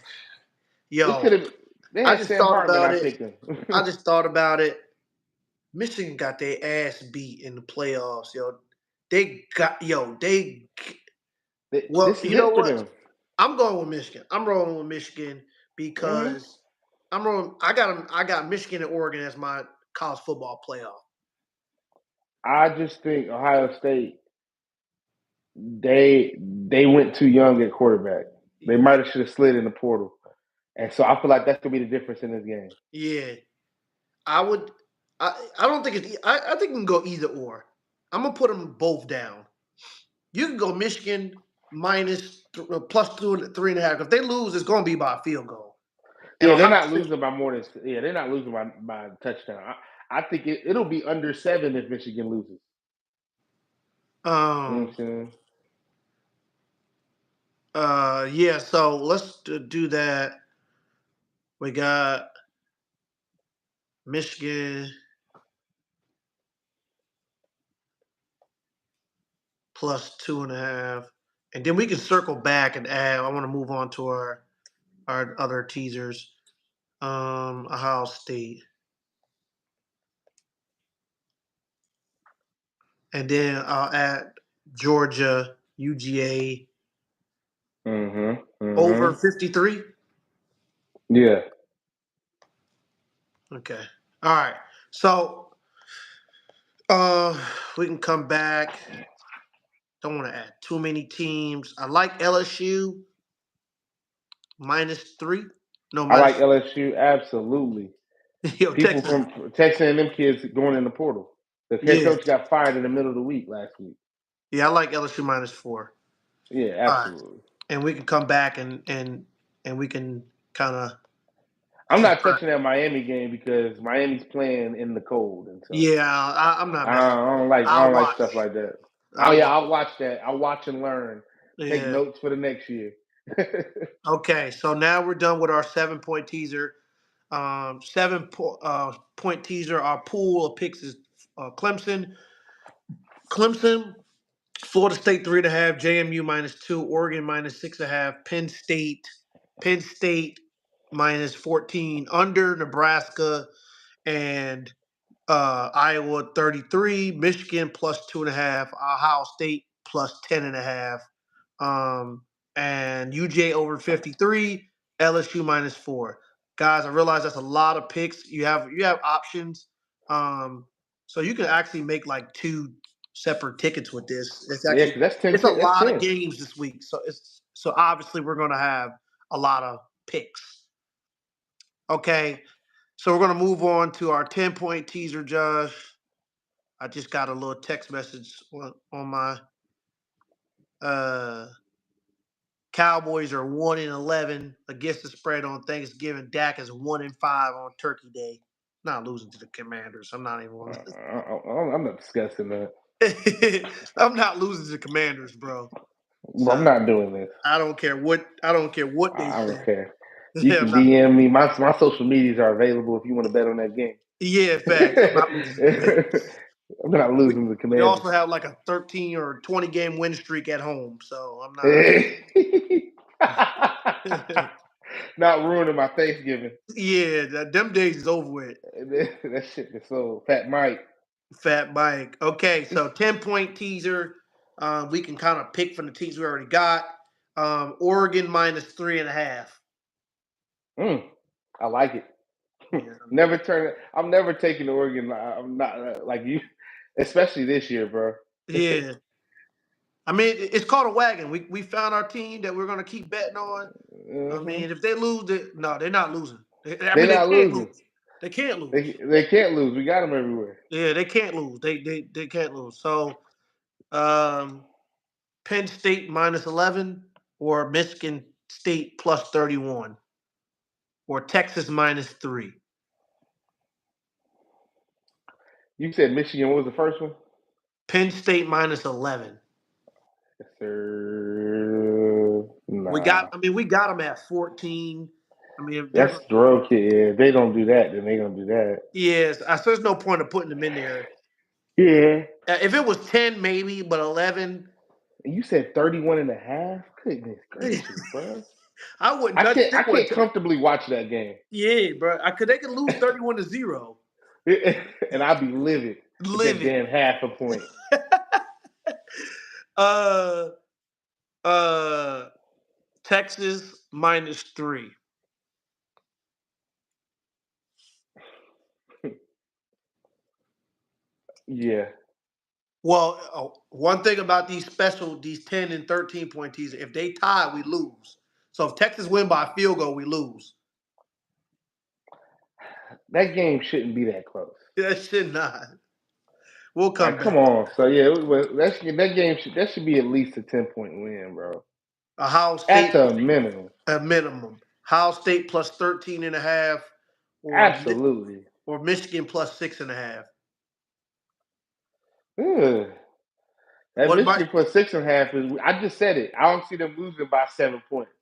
It Yo, could have. They I had just Sam thought Hartman. about I it. picked him. I just thought about it. Michigan got their ass beat in the playoffs, yo. They got well, This is you know it for what? them. I'm going with Michigan. I'm rolling with Michigan Mm-hmm. because I'm rolling. I got Michigan and Oregon as my college football playoff. I just think Ohio State they went too young at quarterback. They might have should have slid in the portal, and so I feel like that's gonna be the difference in this game. Yeah, I would. I don't think it's. I think we can go either or. I'm gonna put them both down. You can go Michigan minus plus 3.5. If they lose, it's gonna be by a field goal. And Yeah, they're Ohio not State, losing by more than. Yeah, they're not losing by a touchdown. I think it'll be under 7 if Michigan loses. You know what I'm saying? yeah. So let's do that. We got Michigan plus 2.5. And then we can circle back and add. I want to move on to our other teasers. Ohio State. And then I'll add Georgia, UGA, over 53. Yeah. Okay. All right. So we can come back. Don't want to add too many teams. I like LSU -3. No, I like minus. LSU, absolutely. Yo, People Texas. from Texas and them kids going in the portal. The head Yeah. coach got fired in the middle of the week last week. Yeah, I like LSU -4. Yeah, All right. absolutely. And we can come back and we can kind of. I'm not touching that Miami game because Miami's playing in the cold, and so Yeah, I'm not messing. I don't like I'll watch. stuff like that. Oh I'll yeah, watch. I'll watch that. I'll watch and learn. Take Yeah. notes for the next year. Okay, so now we're done with our 7-point teaser. 7-point teaser. Our pool of picks is Clemson, Florida State 3.5, JMU -2, Oregon -6.5, Penn State -14, under Nebraska and Iowa 33, Michigan +2.5, Ohio State +10.5, and UJ over 53, LSU -4. Guys, I realize that's a lot of picks. You have options, so you can actually make like 2 separate tickets with this. It's Yeah, actually because that's 10. it's a That's lot of 10. games this week, so obviously we're going to have a lot of picks. Okay, so we're going to move on to our 10-point teaser, Josh. I just got a little text message on my Cowboys are 1-11 against the spread on Thanksgiving. Dak is 1-5 on Turkey Day. Not losing to the Commanders. I'm not even. I'm not discussing that. I'm not losing to the Commanders, bro. So, I'm not doing this. I don't care what. I don't care what they say. I don't care. You can DM me. My social medias are available if you want to bet on that game. Yeah, in fact, I'm not losing to the Commanders. We also have like a 13 or 20 game win streak at home, so I'm not. Not ruining my Thanksgiving. Yeah, them days is over with. That shit is so Fat Mike. Fat Mike. Okay, so 10-point teaser. We can kind of pick from the teams we already got. Oregon -3.5. I like it. Yeah. I'm never taking the Oregon. I'm not like you, especially this year, bro. Yeah. I mean, it's called a wagon. We found our team that we're going to keep betting on. I mean, if they lose, they're not losing. They can't lose. They can't lose. They can't lose. We got them everywhere. Yeah, they can't lose. They can't lose. So, Penn State -11 or Michigan State +31 or Texas -3. You said Michigan. What was the first one? Penn State -11. Yes, sir. Nah. We got them at 14. I mean, if that's throw kid. If they don't do that, then they're gonna do that. Yes, there's no point of putting them in there. Yeah. If it was 10, maybe, but 11. You said 31.5. Goodness gracious, bro. I wouldn't. I can't comfortably watch that game. Yeah, bro. They could lose 31-0. And I'd be livid. That damn half a point. Texas -3. Yeah. Well, one thing about these 10 and 13-point teasers, if they tie, we lose. So if Texas win by a field goal, we lose. That game shouldn't be that close. That should not. We'll come back. Come on. So yeah, that should be at least a 10-point win, bro. Ohio State at the minimum. A minimum. Ohio State +13.5. Absolutely. Or Michigan +6.5. That Michigan +6.5 is. I just said it. I don't see them losing by 7 points.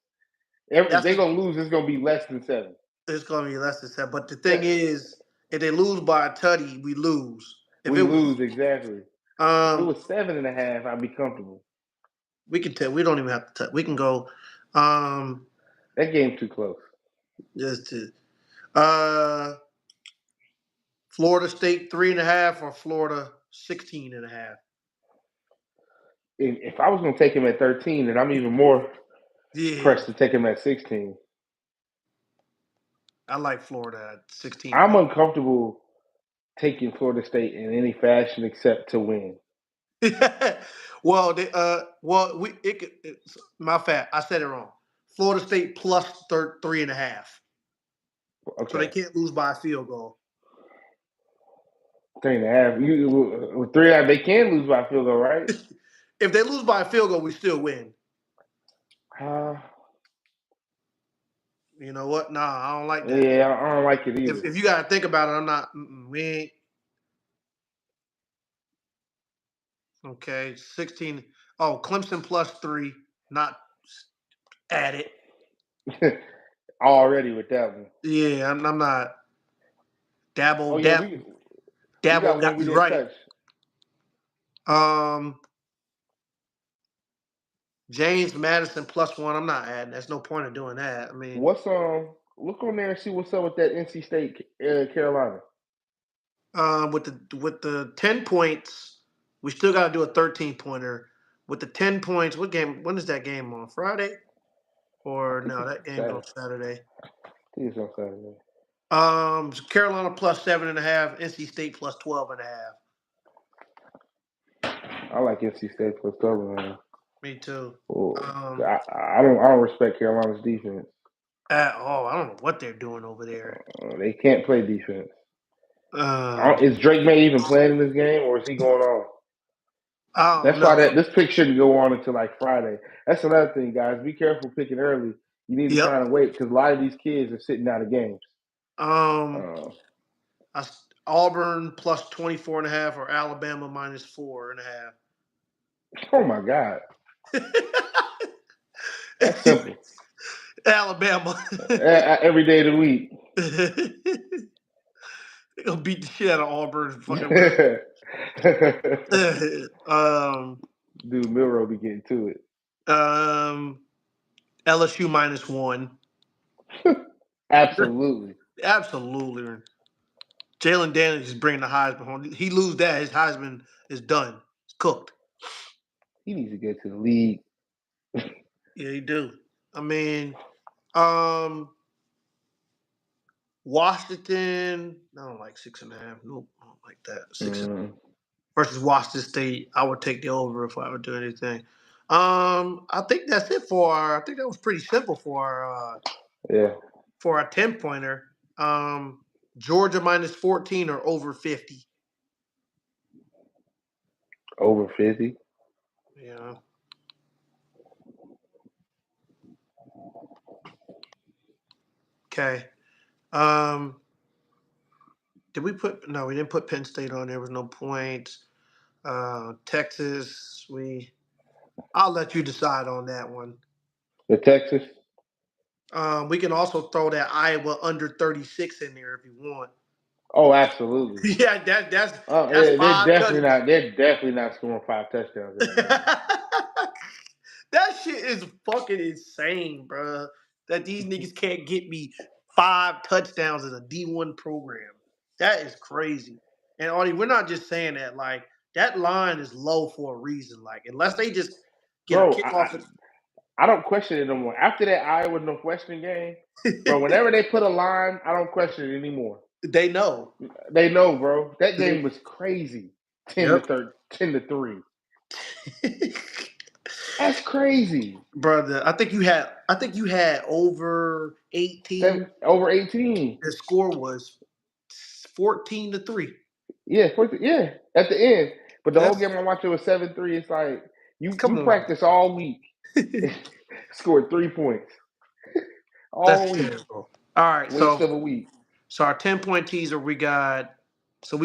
If they're gonna lose, it's gonna be less than 7. It's gonna be less than 7. But the thing is, if they lose by a tutty, we lose. We lose exactly. If it was 7.5, I'd be comfortable. We can tell. We don't even have to touch. We can go. That game's too close. Just to, Florida State 3.5 or Florida 16.5. If I was going to take him at 13, then I'm even more pressed to take him at 16. I like Florida at 16. I'm uncomfortable taking Florida State in any fashion except to win. My fact. I said it wrong. Florida State plus 3.5. Okay. So they can't lose by a field goal. 3.5. With 3.5, they can lose by a field goal, right? If they lose by a field goal, we still win. You know what? Nah, I don't like that. Yeah, I don't like it either. If you got to think about it, I'm not. We ain't. Okay, 16. Oh, Clemson plus 3, not add it. Already with that one. Yeah, I'm not. Dabble, oh, yeah, Dabble got me right. Touch. James Madison plus 1. I'm not adding. There's no point in doing that. I mean, look on there and see what's up with that NC State Carolina. With the 10 points, we still got to do a 13-pointer. With the 10 points, what game? When is that game on? Friday? Or no, that game's on Saturday. I think it's on Saturday. Carolina plus 7.5, NC State plus 12.5. I like NC State plus 12.5. Me too. I don't respect Carolina's defense at all. I don't know what they're doing over there. They can't play defense. Is Drake May even playing in this game, or is he going on? That's why this pick shouldn't go on until like Friday. That's another thing, guys. Be careful picking early. You need to kind of wait because a lot of these kids are sitting out of games. Auburn plus 24.5 or Alabama minus 4.5. Oh my God. That's simple. Alabama. Every day of the week. They're gonna beat the shit out of Auburn. Fucking Dude, Milroe be getting to it. LSU minus 1. Absolutely. Absolutely. Jalen Daniels is bringing the Heisman home. He lose that, his Heisman is done. It's cooked. He needs to get to the league. Yeah, he do. I mean, Washington, I don't like 6.5. Nope, I don't like that. 6 versus Washington State. I would take the over if I would do anything. I think that's it I think that was pretty simple for our 10-pointer. Georgia minus 14 or over 50. Over 50? Yeah. Okay. Did we put? No, we didn't put Penn State on. There was no points. Texas, I'll let you decide on that one. The Texas? We can also throw that Iowa under 36 in there if you want. Oh, absolutely. Yeah, that's they're definitely not scoring 5 touchdowns. That shit is fucking insane, bro. That these niggas can't get me 5 touchdowns in a D1 program. That is crazy. And Artie, we're not just saying that. Like, that line is low for a reason. Like, unless they just get a kickoff. I don't question it no more. After that Iowa Northwestern game, bro, whenever they put a line, I don't question it anymore. They know. They know, bro. That game was crazy. 10 to 3. That's crazy. Brother, I think you had over 18. Over 18. The score was 14 to 3. Yeah, at the end. But the whole game I'm watching was 7-3. It's like you practice all week. Scored 3 points. All week. Terrible. All right, waste of a week. So our 10-point teaser, we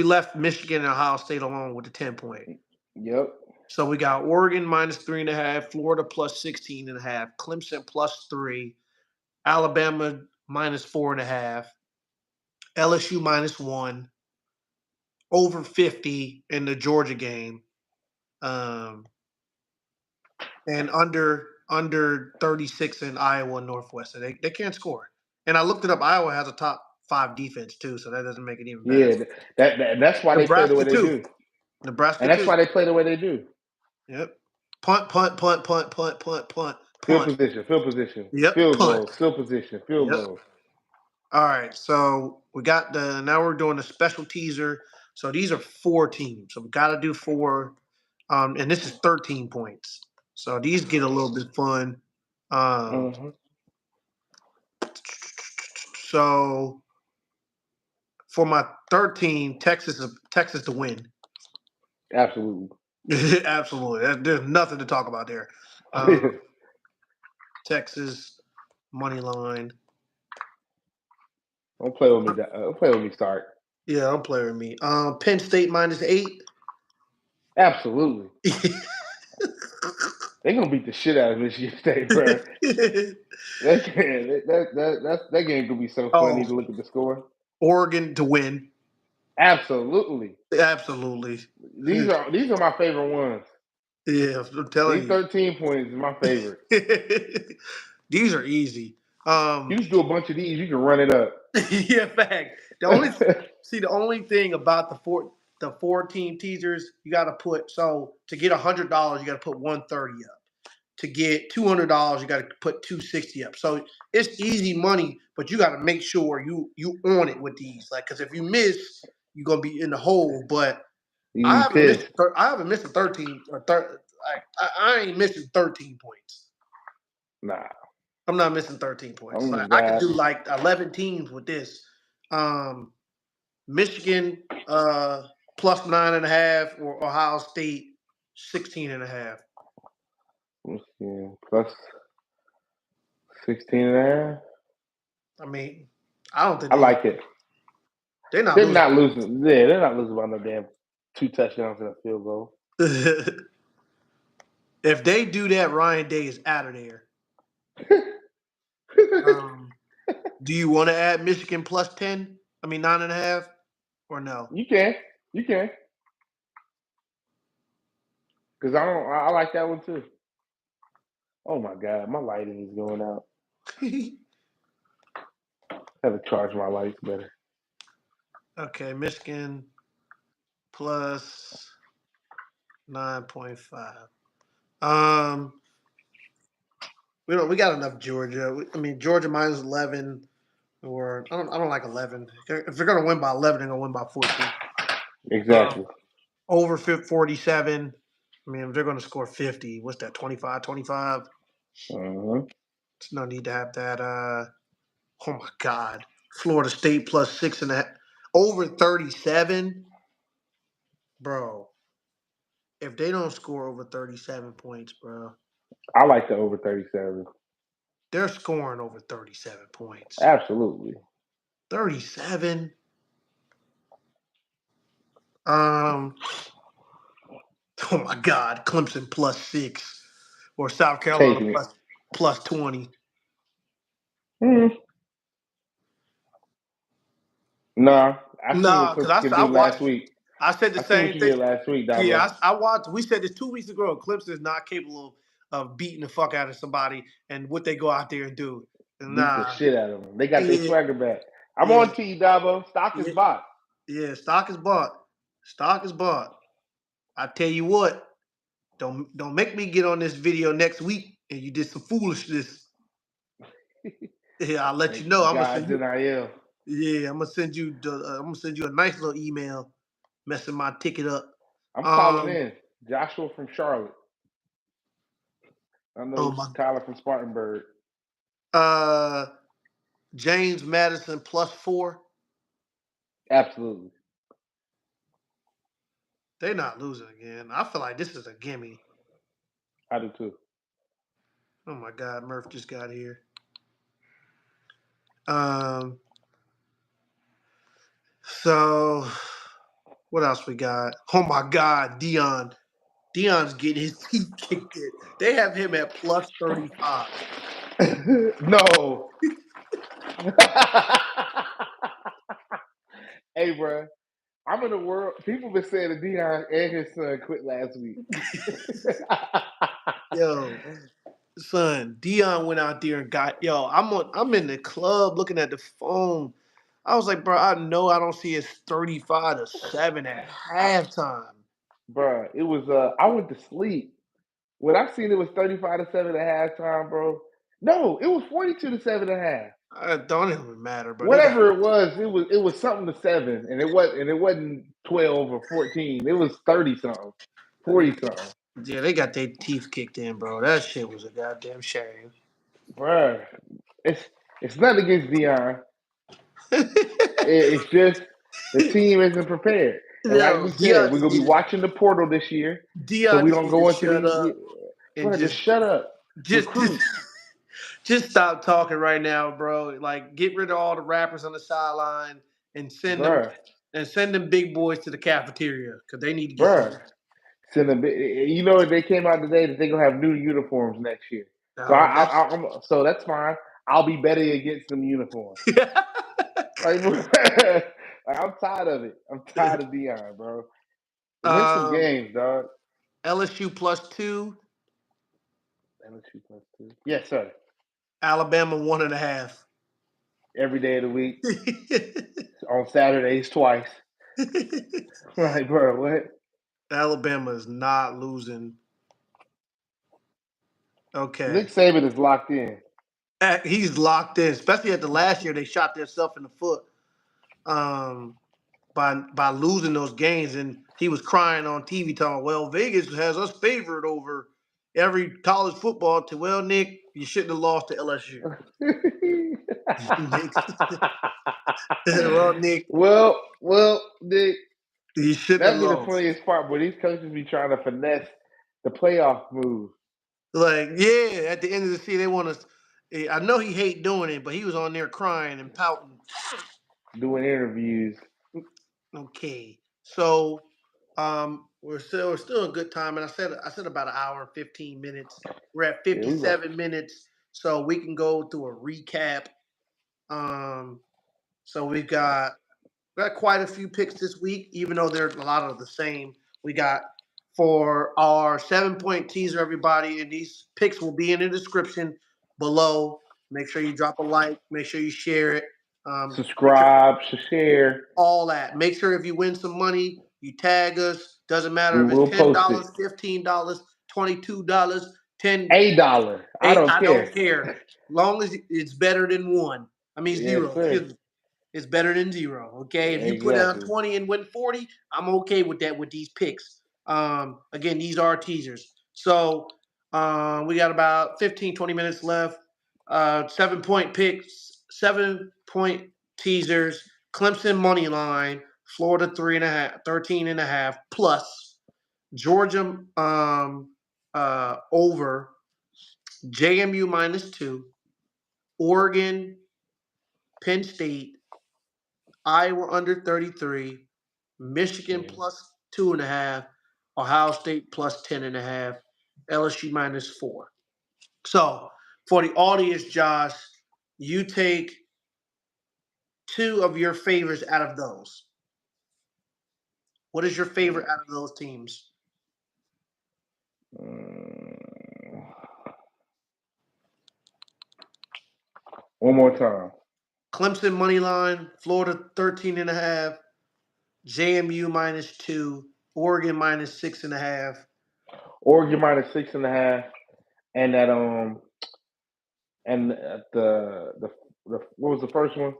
left Michigan and Ohio State alone with the 10-point. Yep. So we got Oregon minus 3.5, Florida plus 16.5, Clemson plus 3, Alabama minus 4.5, LSU minus 1, over 50 in the Georgia game. And under 36 in Iowa and Northwestern. They can't score. And I looked it up. Iowa has a top 5 defense too, so that doesn't make it even better. Yeah, that's why they play the way they do. Nebraska And that's too. why they play the way they do. Yep. Punt. Field position. Yep. Field Punt. goal. Field position. Field goal. All right. So we got now we're doing a special teaser. So these are 4 teams. So we got to do 4. And this is 13 points. So these get a little bit fun. So for my 13, Texas to win. Absolutely. Absolutely. There's nothing to talk about there. Texas money line. Don't play with me. Don't play with me. Start. Yeah, don't play with me. Penn State -8. Absolutely. They're gonna beat the shit out of Michigan State, bro. that game could be so funny to look at the score. Oregon to win. Absolutely. These are my favorite ones. Yeah, I'm telling you. 13 points is my favorite. These are easy. You just do a bunch of these, you can run it up. Yeah, fact. The only thing about the 4-team teasers, you got to put to get $100, you got to put 130 up. To get $200, you got to put 260 up. So it's easy money, but you got to make sure you on it with these. Like, because if you miss, you're gonna be in the hole. But I haven't missed a 13 or I ain't missing 13 points. Nah, I'm not missing 13 points. I could do like 11 teams with this. Michigan +9.5 or Ohio State 16.5. Michigan plus 16.5. I mean, I don't think I like it. They're not losing. Yeah, they're not losing by no damn 2 touchdowns and a field goal. If they do that, Ryan Day is out of there. Do you want to add Michigan +10? I mean 9.5, or no? You can. Because I like that one too. Oh my God, my lighting is going out. I have to charge my lights better. Okay, Michigan plus 9.5. We got enough Georgia. Georgia -11, or I don't like 11. If they're gonna win by 11, they're gonna win by 14. Exactly. Over 47. If they're gonna score 50, what's that? 25. There's no need to have that. Oh my God, Florida State +6.5, over 37, bro. If they don't score over 37 points, bro. I like the over 37. They're scoring over 37 points. Absolutely. 37. Oh my God, Clemson +6, or South Carolina +20. Nah, because I watched last week. I said the same thing last week, Dabo. Yeah, I watched. We said this 2 weeks ago. Clemson is not capable of beating the fuck out of somebody, and what they go out there and do. Beat the shit out of them. They got their swagger back. I'm on to you, Dabo. Stock is bought. Yeah, stock is bought. I tell you what, don't make me get on this video next week and you did some foolishness. Yeah, I'll let you know. I'm gonna send you a nice little email, messing my ticket up. I'm calling in Joshua from Charlotte. I know Tyler from Spartanburg. James Madison +4. Absolutely. They're not losing again. I feel like this is a gimme. I do too. Oh my God, Murph just got here. So what else we got? Oh my God, Deion's getting his teeth kicked in. They have him at +35. No. Hey, bro, I'm in the world? People been saying that Deion and his son quit last week. Yo, son, Dion went out there and got I'm in the club looking at the phone. I was like, bro, I know I don't see it's 35-7 at halftime. Bro, it was I went to sleep. When I seen it was 35-7 at halftime, bro. No, it was 42-7 at half. I don't even matter, bro. They got Whatever it was something to 7, and it wasn't 12 or 14. It was 30 something, 40 something. yeah, they got their teeth kicked in, bro. That shit was a goddamn shame. Bruh. It's nothing against Deion. It's just the team isn't prepared. And like No, we said, we're gonna be Dion, watching the portal this year, so Dion we just don't need go to into shut these. up and Bro, just shut up. just Recruit. just stop talking right now, bro. Like, get rid of all the rappers on the sideline and send them big boys to the cafeteria because they need to get Bruh. some. Send them. You know, they came out today that they're gonna have new uniforms next year. So so that's fine. I'll be betting against them uniforms. Like, I'm tired of it. I'm tired of Deion, bro. Win some games, dog. LSU +2. LSU +2. Yes, sir. Alabama 1.5. Every day of the week. On Saturdays twice. Like, bro, what? Alabama is not losing. Okay. Nick Saban is locked in. He's locked in, especially at the last year they shot themselves in the foot by losing those games, and he was crying on TV talking, well, Vegas has us favored over every college football team. Well, Nick, you shouldn't have lost to LSU. Well, Nick. Well, Nick. You shouldn't That'd have be lost. the funniest part, but these coaches be trying to finesse the playoff move. Like, yeah, at the end of the season, they want us. I know he hate doing it, but he was on there crying and pouting. Doing interviews. Okay, so we're still a good time, and I said about an hour and 15 minutes. We're at 57 minutes, so we can go through a recap. So we've got quite a few picks this week, even though there's a lot of the same. We got for our 7-point teaser, everybody, and these picks will be in the description below. Make sure you drop a like. Make sure you share it. Subscribe, share. All that. Make sure if you win some money, you tag us. Doesn't matter We if will it's post $10, it. $15, $22, $10. $1. I don't care. Long as it's better than one. I mean zero. Yes, it's better than zero. Okay. If you put down 20 and win 40, I'm okay with that with these picks. Again, these are teasers. So we got about 15, 20 minutes left. 7-point picks, 7-point teasers, Clemson money line, Florida 3.5, 13.5 plus, Georgia over, JMU -2, Oregon, Penn State, Iowa under 33, Michigan +2.5, Ohio State +10.5, LSU -4. So for the audience, Josh, you take 2 of your favorites out of those. What is your favorite out of those teams? One more time. Clemson money line, Florida 13.5, JMU -2, Oregon -6.5. Oregon -6.5, and that and the what was the first one?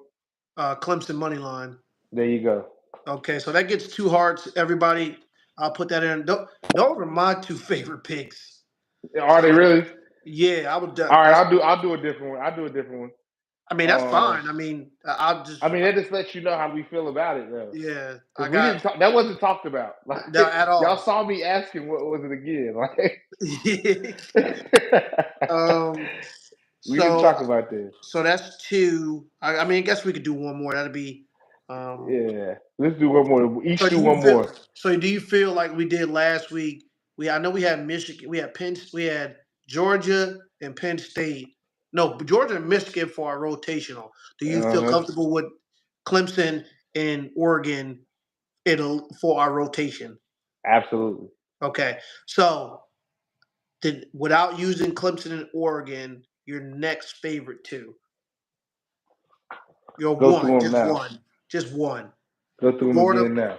Clemson money line. There you go. Okay, so that gets 2 hearts. Everybody, I'll put that in. Those are my 2 favorite picks. Are they really? Yeah, I would. All right, I'll do a different one. I mean, that's fine. I mean, I'll just. I mean, that just lets you know how we feel about it, though. Yeah, that wasn't talked about. Like, no, at all. Y'all saw me asking what was it again? Like, we didn't talk about this. So that's 2. I mean, I guess we could do one more. That'd be. Yeah, let's do one more. Each do one more. So, do you feel like we did last week? I know we had Michigan, we had Georgia and Penn State. No, Georgia and Michigan for our rotational. Do you feel comfortable with Clemson and Oregon for our rotation. Absolutely. Okay, so without using Clemson and Oregon, your next favorite two. Your Go through them now. just one. Go through them again now.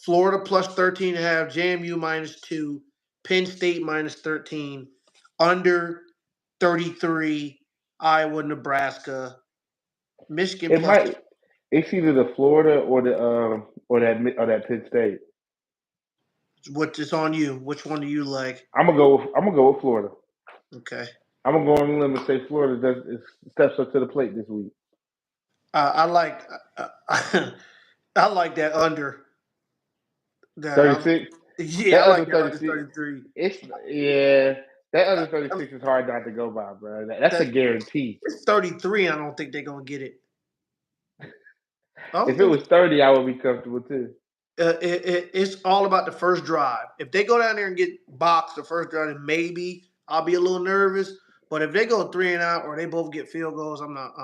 Florida plus 13.5, JMU -2, Penn State -13, under 33, Iowa, Nebraska, Michigan plus. It's either the Florida or that Penn State. What is on you? Which one do you like? I'm gonna go with Florida. Okay. I'm gonna go on the limb and say Florida steps up to the plate this week. I like I like that under. 36. Yeah, I like that under 33. That under 36 is hard not to go by, bro. That's a guarantee. It's 33. I don't think they're gonna get it. If it was 30, I would be comfortable too. It's all about the first drive. If they go down there and get boxed the first drive, then maybe I'll be a little nervous. But if they go 3 and out or they both get field goals, I'm not.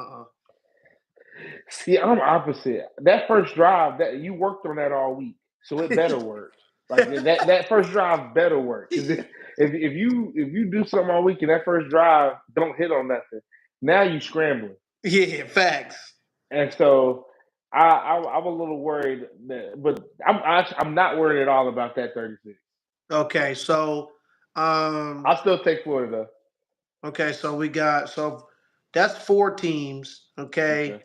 See, I'm opposite. That first drive, that you worked on that all week, so it better work. Like that first drive better work. Because if you do something all week and that first drive don't hit on nothing, now you scrambling. Yeah, facts. And so I'm a little worried, but I'm not worried at all about that 36. Okay, so I'll still take Florida though. Okay, so that's 4 teams. Okay.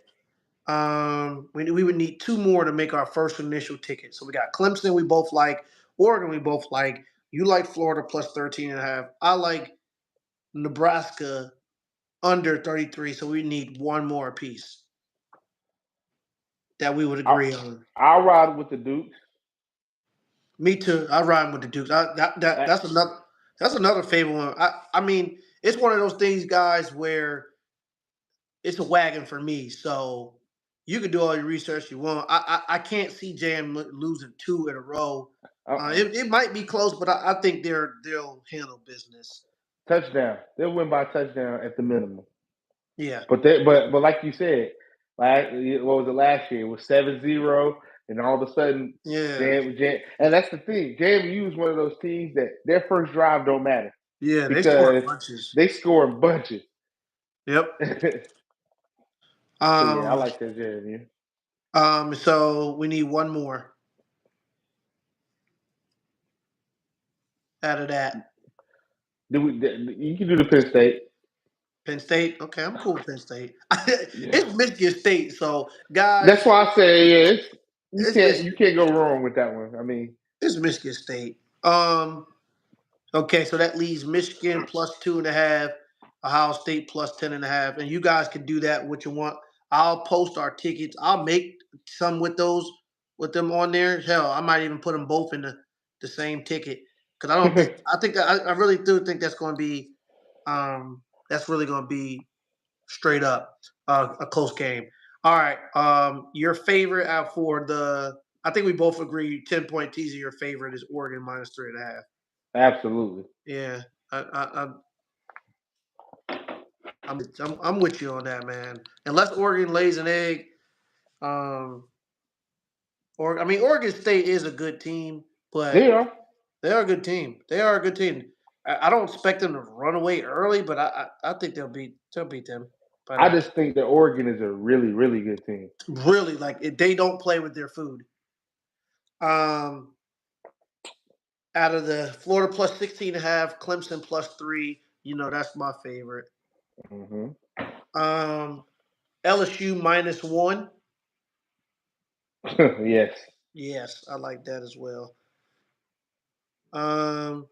We would need 2 more to make our first initial ticket. So we got Clemson, we both like. Oregon, we both like. You like Florida plus 13.5. I like Nebraska under 33. So we need 1 more piece that we would agree on. I'll ride with the Dukes. Me too. I ride with the Dukes. That's another favorite one. I mean, it's one of those things, guys, where it's a wagon for me. So you can do all your research you want. I can't see Jam losing 2 in a row. It might be close, but I think they'll handle business. Touchdown. They'll win by touchdown at the minimum. Yeah. But like you said, what was it last year? It was 7-0, and all of a sudden, and that's the thing. JMU is one of those teams that their first drive don't matter. Yeah, they score bunches. They score bunches. Yep. I like that JMU. So we need 1 more out of that. You can do the Penn State. Penn State? Okay, I'm cool with Penn State. It's Michigan State, so guys. That's why I say you can't go wrong with that one. I mean, it's Michigan State. Okay, so that leaves Michigan plus 2.5, Ohio State plus 10.5, and you guys can do that what you want. I'll post our tickets. I'll make some with them on there. Hell, I might even put them both in the same ticket because I really do think that's going to be that's really going to be straight up a close game. All right, your favorite out for I think we both agree 10-point teaser. Your favorite is Oregon minus 3.5. Absolutely. Yeah, I'm with you on that, man. Unless Oregon lays an egg, Oregon State is a good team, but they are a good team. They are a good team. I don't expect them to run away early, but I think they'll beat them. But I just think that Oregon is a really, really good team. Really, they don't play with their food. Out of the Florida plus 16.5, Clemson plus 3, that's my favorite. Mm-hmm. LSU minus 1. Yes. Yes, I like that as well. So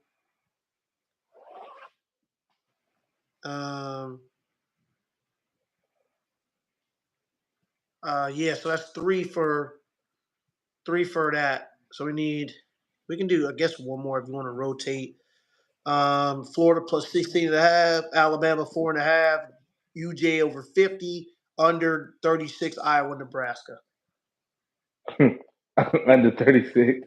that's 3 for that. So we can do, I guess, 1 more if you want to rotate. Florida plus 16.5, Alabama 4.5, UJ over 50, under 36, Iowa, Nebraska. Under 36.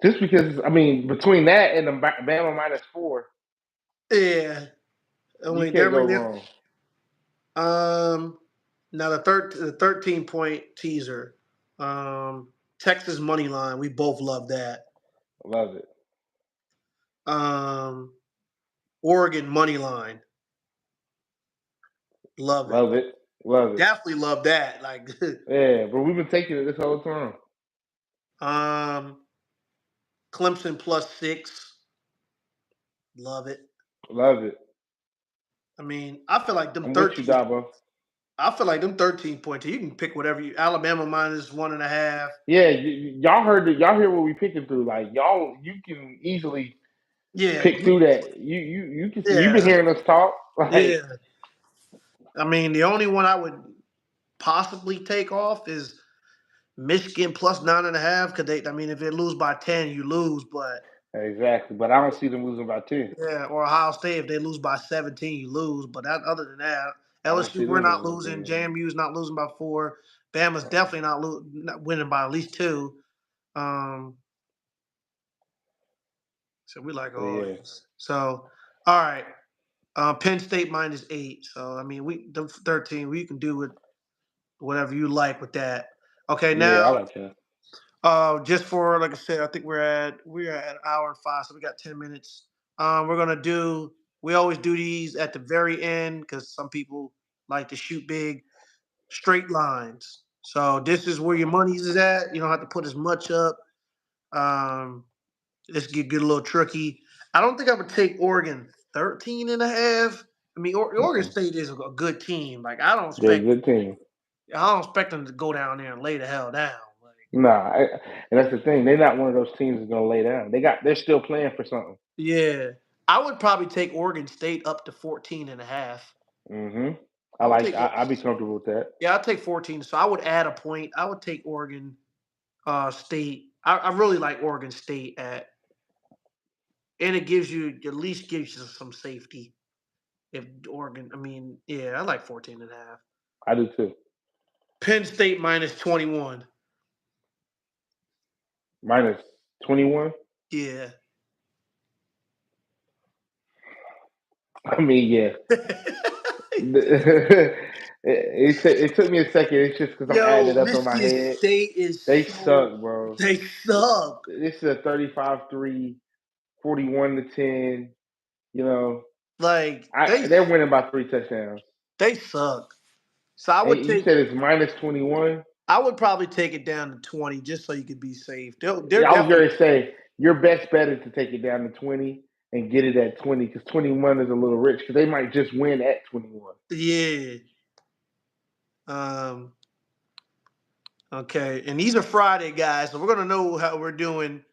Just because, between that and the Bama minus 4. Yeah. You can't go wrong. Now the 13-point teaser. Texas money line. We both love that. Love it. Oregon money line. Love it. Love it. Love it. Definitely love that. Like, yeah, but we've been taking it this whole time. Clemson +6. Love it. Love it. I mean, I feel like them I'm 13. with you, Dabo. I feel like them 13 points. You can pick whatever you. Alabama -1.5. Yeah, y'all heard it. Y'all hear what we picking through. Like y'all, you can easily pick through that. You can. You've been hearing us talk. Like, yeah. I mean, the only one I would possibly take off is Michigan +9.5. Because they, I mean, if they lose by 10, you lose. But exactly. But I don't see them losing by 10. yeah, or Ohio State, if they lose by 17, you lose. But other than that, I don't LSU, see we're them not losing. losing. JMU's not losing by 4. Bama's definitely not winning by at least 2. So we like all these. So, all right. Penn State -8. So I mean, the 13. We can do with whatever you like with that. Okay, now Yeah, I like that. just for, like I said, I think we're at an hour and 5, so we got 10 minutes. We're gonna do. We always do these at the very end because some people like to shoot big, straight lines. So this is where your money's is at. You don't have to put as much up. This get a little tricky. I don't think I would take Oregon 13.5. I mean, Oregon State is a good team. Like I don't They're a expect. good team. I don't expect them to go down there and lay the hell down. Like, Nah, and that's the thing. They're not one of those teams that's gonna lay down. They're still playing for something. yeah, I would probably take Oregon State up to 14.5. I'd be comfortable with that. Yeah, I'll take 14. So I would add a point. I would take Oregon State. I really like Oregon State and it at least gives you some safety. If Oregon, I mean, yeah, I like 14.5. I do too. Penn State -21. -21. Yeah. I mean, yeah. it took me a second. It's just because I'm adding it up in my head. State They suck, bro. They suck. This is a 35-3, 41-10. You know, Like they're winning by 3 touchdowns. They suck. So I would you said it's -21. I would probably take it down to 20 just so you could be safe. I was going to say your best bet is to take it down to 20 and get it at 20 because 21 is a little rich because they might just win at 21. Yeah. Okay, and these are Friday, guys, so we're gonna know how we're doing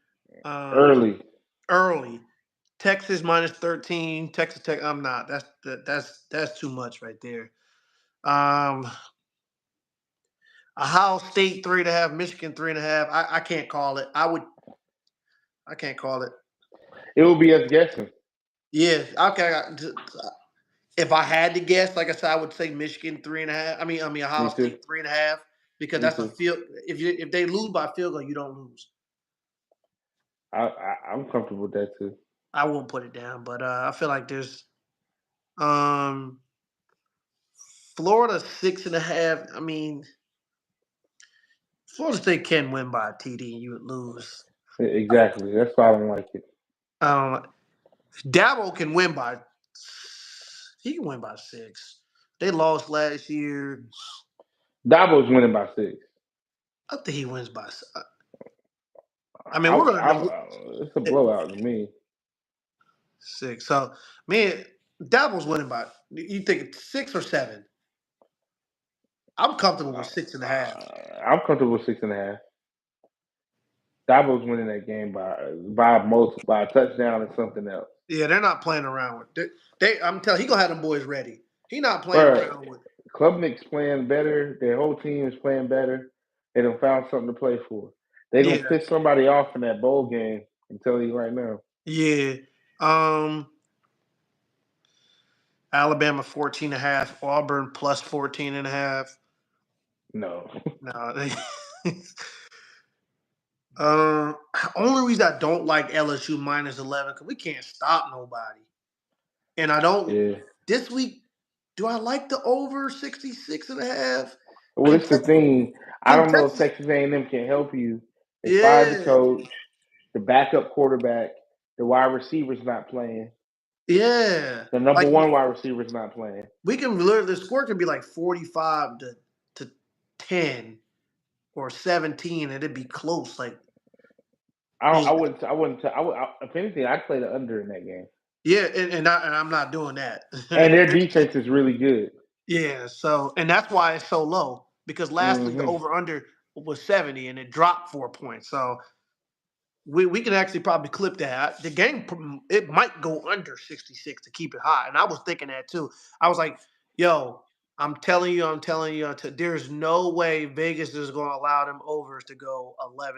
early. Texas -13. Texas Tech. I'm not. That's too much right there. Ohio State 3.5. Michigan 3.5. I can't call it. I can't call it. It will be us guessing. Yeah. Okay. If I had to guess, like I said, I would say Michigan 3.5. I mean Ohio State 3.5 because that's a field. If they lose by field goal, you don't lose. I'm comfortable with that too. I won't put it down, but I feel like there's Florida 6.5. I mean, Florida State can win by a TD and you would lose. Exactly. That's why I don't like it. Dabo can win by. He can win by 6. They lost last year. Dabo's winning by 6. I think he wins by. I mean, we're gonna. It's a blowout to me. 6. So, man, Dabo's winning by. You think 6 or 7? I'm comfortable with 6.5. I'm comfortable with 6.5. Dabo's winning that game by a touchdown and something else. Yeah, they're not playing around with. I'm telling he gonna have them boys ready. He not playing around with. Klubnik's playing better. Their whole team is playing better. They done found something to play for. They gonna piss somebody off in that bowl game. I'm telling you right now. Yeah. Alabama 14.5. Auburn +14.5. No. Only reason I don't like LSU -11 because we can't stop nobody. And I don't. Yeah. This week, do I like the over 66.5? Well, it's the thing. I don't know if Texas, Texas A&M can help you. They fired the yeah, coach, the backup quarterback, the wide receiver's not playing. yeah. The number Like one wide receiver's not playing. we can literally the score can be like 45 to 10 or 17, and it'd be close. Like I don't. yeah, I wouldn't. I wouldn't. If anything, I'd play the under in that game. yeah, and I'm not doing that. And their defense is really good. Yeah, so and that's why it's so low because last week the Mm-hmm. over under was 70 and it dropped 4 points. So we can actually probably clip that. The game it might go under 66 to keep it high, and I was thinking that too. I was like, "Yo, I'm telling you, there's no way Vegas is going to allow them overs to go 11-0.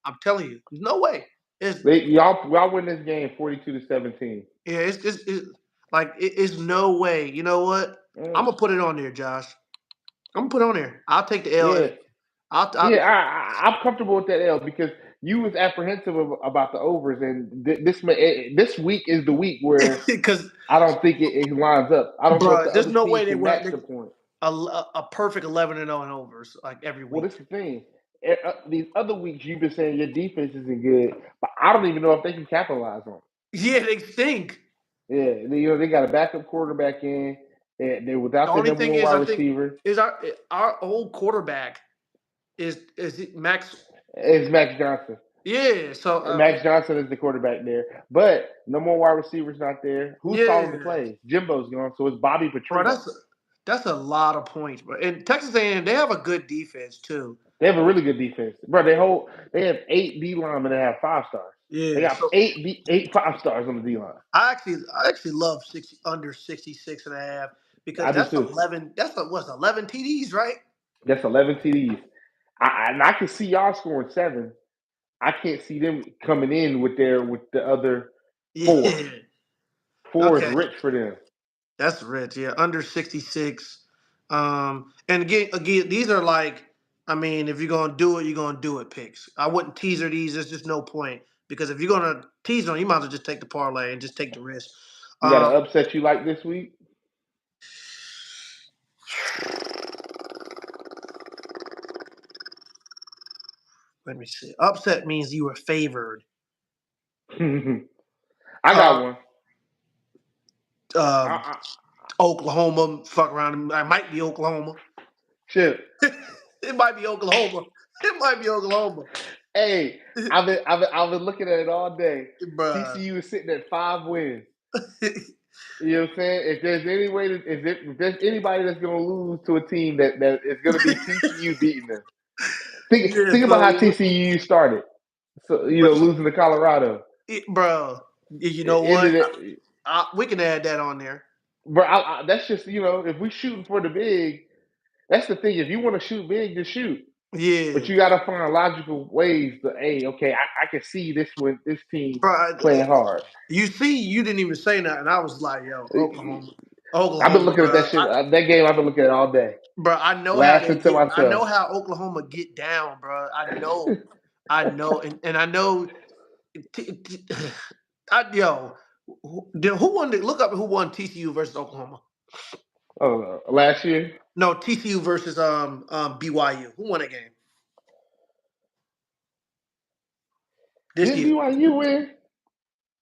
I'm telling you, there's no way. It's Y'all win this game 42-17. yeah, it's no way. You know what? I'm Mm, gonna put it on there, Josh. I'm gonna put it on there. I'll take the L. yeah, I'll yeah. I'm comfortable with that L because you was apprehensive about the overs, and this week is the week where because I don't think it lines up. I don't know if bro, the there's other no team way they can went match the point. a perfect 11-0 in overs like every Well, week. this is the thing. These other weeks you've been saying your defense isn't good, but I don't even know if they can capitalize on it. Yeah, they stink. Yeah, they got a backup quarterback in. They're The without their only number thing one is, wide I think receiver. is our old quarterback is it Max. It's Max Johnson. Yeah, so Max Johnson is the quarterback there, but no more wide receivers not there. Who's calling the yeah, plays? Jimbo's gone, so it's Bobby bro, Petrino. that's a lot of points, bro. And Texas A&M, they have a good defense too. They have a really good defense, bro. They have 8 D linemen that have 5 stars. They Yeah, got so eight 5 stars on the D line. I actually love 60 under 66.5 because I do that's too. 11. That's what's 11 TDs, right? That's 11 TDs. And I can see y'all scoring 7. I can't see them coming in with the other 4. Yeah. 4 is Okay. rich for them. That's rich. Yeah, under 66. And again, these are like, I mean, if you're gonna do it, you're gonna do it. Picks. I wouldn't teaser these. There's just no point because if you're gonna teaser them, you might as well just take the parlay and just take the risk. You got Um, an upset you like this week? Let me see. Upset means you were favored. I Uh, got one. um, I, Oklahoma. Fuck around. I might be Oklahoma. Chip. It might be Oklahoma. It might be Oklahoma. Hey, I've been looking at it all day. Bruh. TCU is sitting at 5 wins. You know what I'm saying? If there's any way, if there's anybody that's going to lose to a team that is going to be TCU beating them, Yeah, think about how so TCU started. So but losing to Colorado. bro, you know It what? ended it, We can add that on there. bro. That's just if we shooting for the big, that's the thing. If you want to shoot big, just shoot. Yeah, But you got to find logical ways to, hey, okay, I can see this team bro. playing hard. You see, you didn't even say that, and I was like, "Yo, I've been Oklahoma, looking at bro." that shit. That game, I've been looking at it all day, Bro, I know how they laughing to get. I know myself. how Oklahoma get down, bro. I know, and I know. Yo, who won? Look up who won TCU versus Oklahoma. Oh, last year? No, TCU versus BYU. Who won that game this Didn't year? BYU win?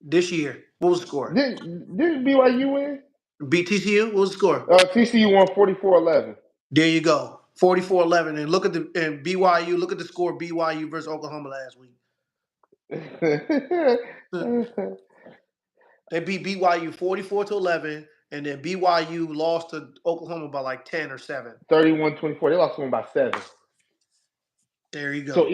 This year, what was the score? Didn't BYU win? Beat TCU. What was the score? TCU won 44-11. There you go. 44-11. And look at BYU. Look at the score BYU versus Oklahoma last week. They beat BYU 44-11, and then BYU lost to Oklahoma by like 10 or 7. 31-24. They lost one by 7. There you go. So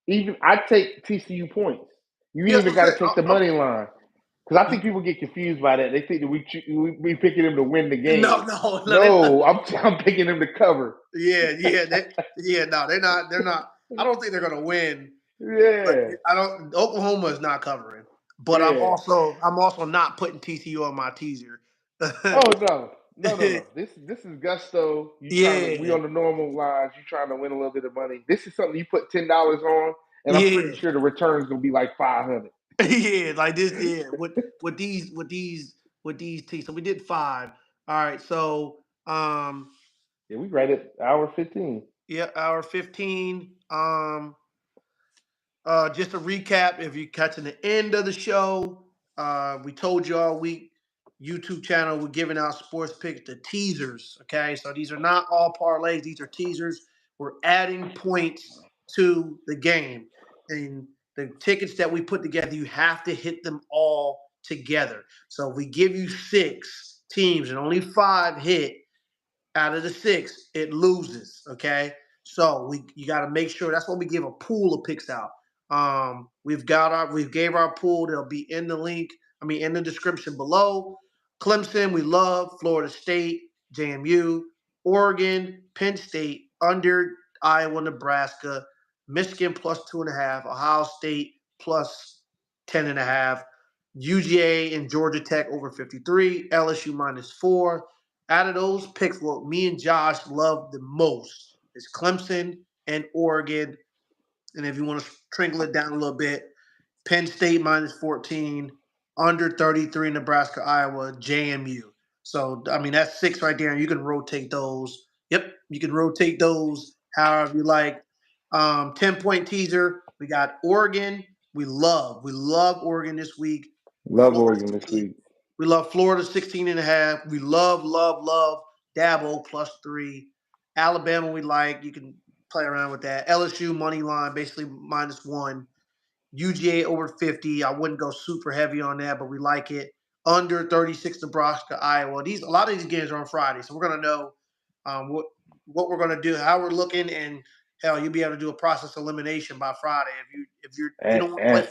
even I take TCU points. You Yeah, even that's got what to take the money line because I think people get confused by that. They think that we picking them to win the game. No, I'm picking them to cover. yeah, no, they're not. I don't think they're gonna win. Yeah, Oklahoma is not covering, but yeah. I'm also not putting TCU on my teaser. Oh no. This is gusto. We Yeah, on the normal lines. You trying to win a little bit of money. This is something you put $10 on, and I'm pretty yeah. sure the return's gonna be like 500. Yeah, like this. Yeah, with these teams. So we did 5. All right. So Yeah, we right at hour 15. Yeah, hour 15. Just to recap, if you're catching the end of the show, we told you all week, YouTube channel, we're giving out sports picks, the teasers. Okay, so these are not all parlays; these are teasers. We're adding points to the game, and the tickets that we put together, you have to hit them all together. So if we give you 6 teams and only 5 hit out of the 6, it loses. Okay, so you got to make sure. That's why we give a pool of picks out. We gave our pool. They'll be in the link. In the description below. Clemson, we love. Florida State, JMU, Oregon, Penn State, under Iowa, Nebraska, Michigan plus 2.5, Ohio State plus 10.5, UGA and Georgia Tech over 53, LSU -4. Out of those picks, what me and Josh love the most is Clemson and Oregon. And if you want to trickle it down a little bit, Penn State -14, under 33, Nebraska, Iowa, JMU. So, that's 6 right there, and you can rotate those. Yep, you can rotate those however you like. 10-point teaser. We got Oregon. We love Oregon this week. Love Florida Oregon this State. week. We love Florida 16.5. We love Dabo +3. Alabama we like. You can play around with that. LSU money line, basically -1. UGA over 50. I wouldn't go super heavy on that, but we like it. Under 36, Nebraska, Iowa. A lot of these games are on Friday, so we're gonna know what we're gonna do, how we're looking, and hell, you'll be able to do a process elimination by Friday. If you don't want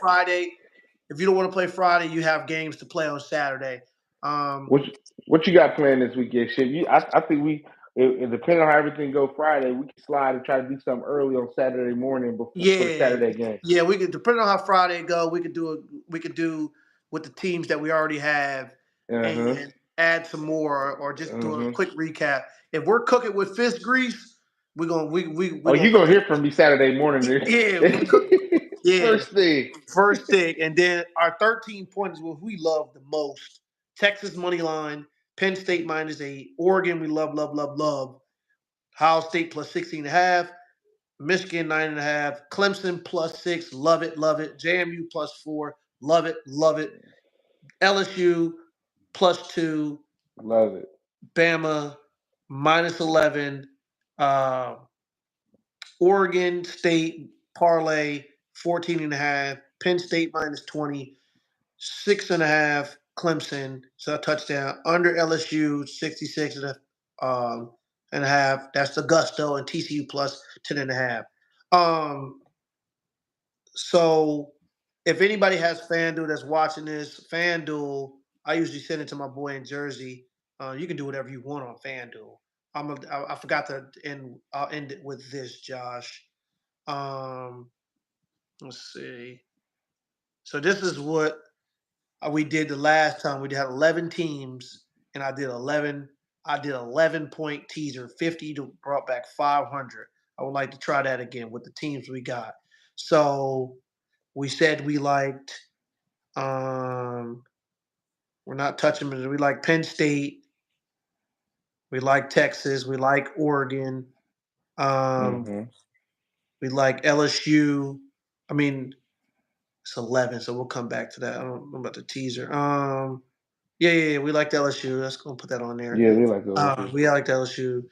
to play Friday, you have games to play on Saturday. What you got planned this weekend, Ship? I think depending on how everything go Friday, we can slide and try to do something early on Saturday morning for the Saturday game. Yeah, we could, depending on how Friday go, we could do with the teams that we already have and add some more, or just do a quick recap. If we're cooking with fist grease, we're gonna you're gonna hear from me Saturday morning. Yeah, First thing, and then our 13 points, what we love the most: Texas money line, Penn State -8, Oregon we love. Ohio State plus 16.5. Michigan 9.5, Clemson +6, love it. JMU +4, love it. LSU +2, love it. Bama -11, Oregon State parlay 14.5, Penn State -20, 6.5, Clemson, so a touchdown. Under LSU 66 and a half. That's the Gusto, and TCU plus 10.5. So if anybody has FanDuel that's watching this, FanDuel, I usually send it to my boy in Jersey. You can do whatever you want on FanDuel. I forgot to end. I'll end it with this, Josh. Let's see. So this is what we did the last time. We had 11 teams, and I did 11-point teaser, 50 to brought back 500. I would like to try that again with the teams we got. So we said we liked, we're not touching them. We like Penn State. We like Texas. We like Oregon. We like LSU. It's 11, so we'll come back to that. I don't know about the teaser. Yeah. We like LSU. Let's go put that on there. Yeah, we like LSU. We like LSU.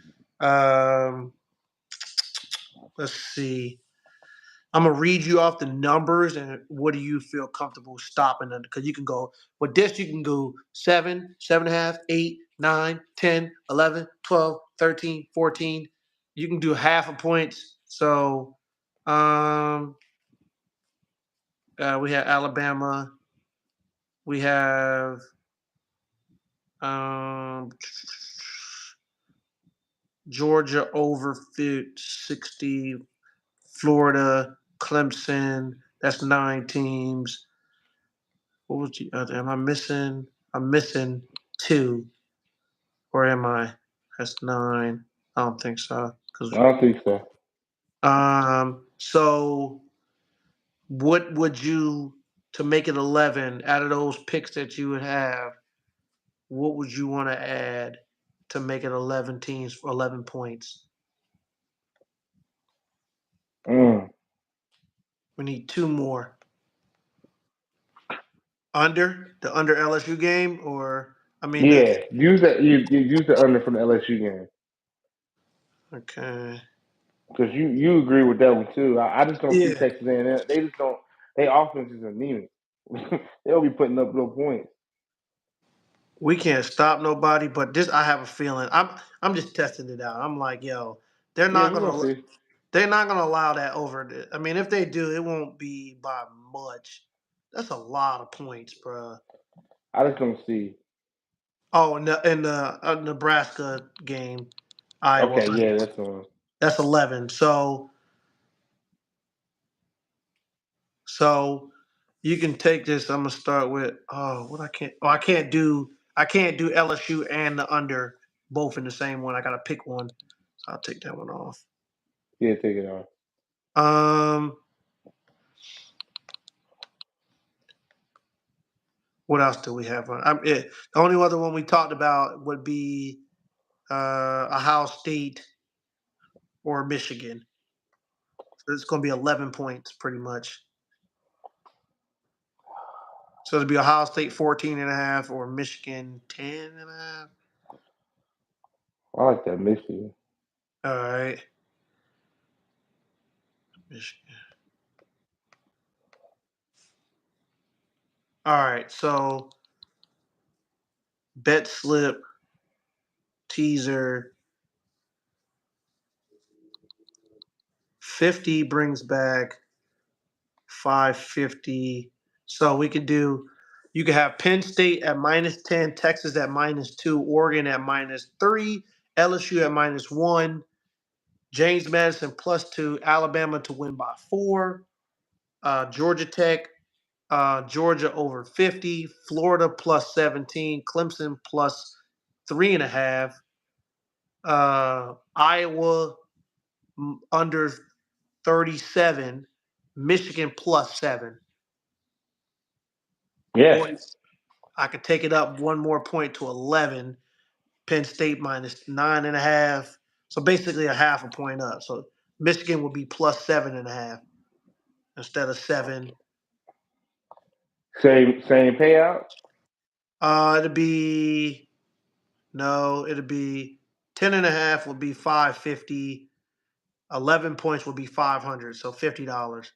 Let's see. I'm gonna read you off the numbers, and what do you feel comfortable stopping under? Because you can go with this. You can go 7, 7.5, 8, 9, 10, 11, 12, 13, 14. You can do half a points. So, we have Alabama. We have Georgia over 60. Florida, Clemson. That's 9 teams. What was the other? Am I missing? I'm missing 2. Or am I? That's 9. I don't think so. I don't think so. So what would you, to make it 11, out of those picks that you would have, what would you want to add to make it 11 teams for 11 points. Mm. We need 2 more. Under LSU game, or Yeah, use that. You use the under from the LSU game okay. because you agree with that one too. I just don't see Yeah, Texas A&M. They just don't. Their offense is anemic. They'll be putting up little points. we can't stop nobody, but this I have a feeling. I'm just testing it out. I'm like, yo, they're Yeah, not we're gonna gonna see. they're not gonna allow that over. I mean, if they do, it won't be by much. That's a lot of points, bro. I just don't see. Oh, in the Nebraska game, Iowa, Okay, yeah, that's the one. that's 11. So you can take this. I'm gonna start with I can't do LSU and the under both in the same one. I gotta pick one. So I'll take that one off. Yeah, take it off. What else do we have on? The only other one we talked about would be Ohio State or Michigan. So it's gonna be 11 points pretty much. So it'll be Ohio State 14.5 or Michigan 10.5. I like that Michigan. All right. Michigan. All right. So bet slip teaser 50 brings back 550. So you could have Penn State at -10, Texas at -2, Oregon at -3, LSU at -1, James Madison +2, Alabama to win by 4, Georgia Tech, Georgia over 50, Florida +17, Clemson +3.5, Iowa under 37, Michigan +7. Or Yes. I could take it up one more point to 11, Penn State -9.5. So basically a half a point up. So Michigan would be +7.5 instead of 7. Same payout. It'd be 10.5 would be 550. 11 points would be 500, so $50.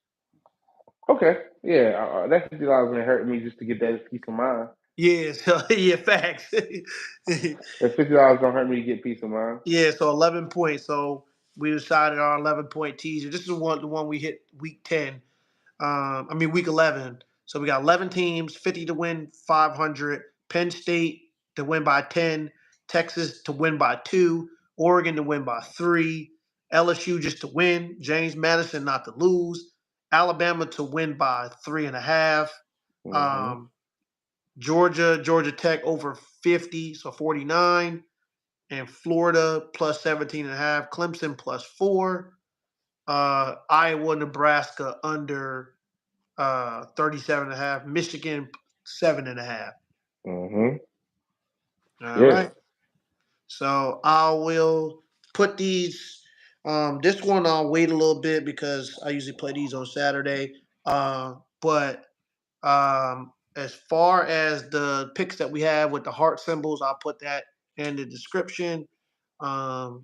Okay. Yeah, that $50 gonna hurt me just to get that peace of mind. Yeah, so yeah, facts. That $50 don't hurt me to get peace of mind. Yeah, so 11 points. So we decided our 11-point teaser. This is the one we hit week 10. Week 11. So we got 11 teams, 50 to win, 500. Penn State to win by 10. Texas to win by 2. Oregon to win by 3. LSU just to win. James Madison not to lose. Alabama to win by 3.5. Mm-hmm. Georgia Tech over 50, so 49. And Florida +17.5. Clemson +4. Iowa, Nebraska under 37.5. Michigan 7.5. Mm-hmm. All Yes. right. So I will put these. This one I'll wait a little bit because I usually play these on Saturday. But as far as the picks that we have with the heart symbols, I'll put that in the description. So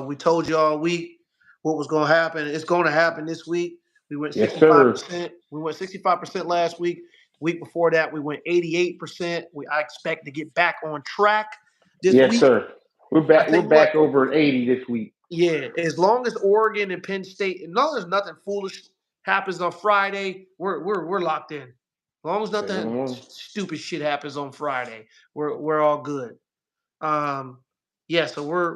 we told you all week what was going to happen. It's going to happen this week. We went Yes, sir. 65%. We went 65% last week. The week before that, we went 88%. I expect to get back on track this Yes, week. sir. We're I back. tell We're you back what, over 80 this week. yeah, as long as Oregon and Penn State, as long as nothing foolish happens on Friday, we're locked in. As long as nothing Mm-hmm. stupid shit happens on Friday, we're all good. So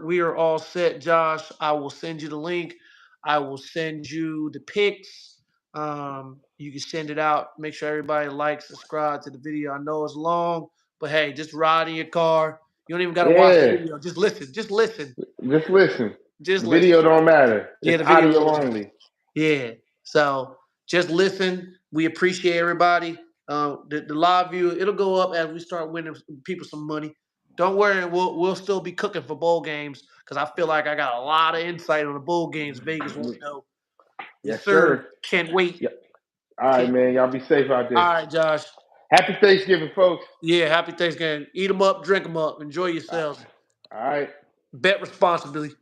we are all set, Josh. I will send you the link. I will send you the pics. You can send it out. Make sure everybody likes, subscribe to the video. I know it's long, but hey, just ride in your car. You don't even got to watch the Yeah. video. Just listen. Just listen. Just listen. Just listen. Video don't matter. Yeah, It's the video audio don't matter. only. Yeah. So just listen. We appreciate everybody. The live view, it'll go up as we start winning people some money. Don't worry, we'll still be cooking for bowl games because I feel like I got a lot of insight on the bowl games Vegas won't know. Yes, sir. Can't wait. Yep. All right, man. Y'all be safe out there. All right, Josh. Happy Thanksgiving, folks. Yeah, happy Thanksgiving. Eat them up, drink them up. Enjoy yourselves. All right. Bet responsibly.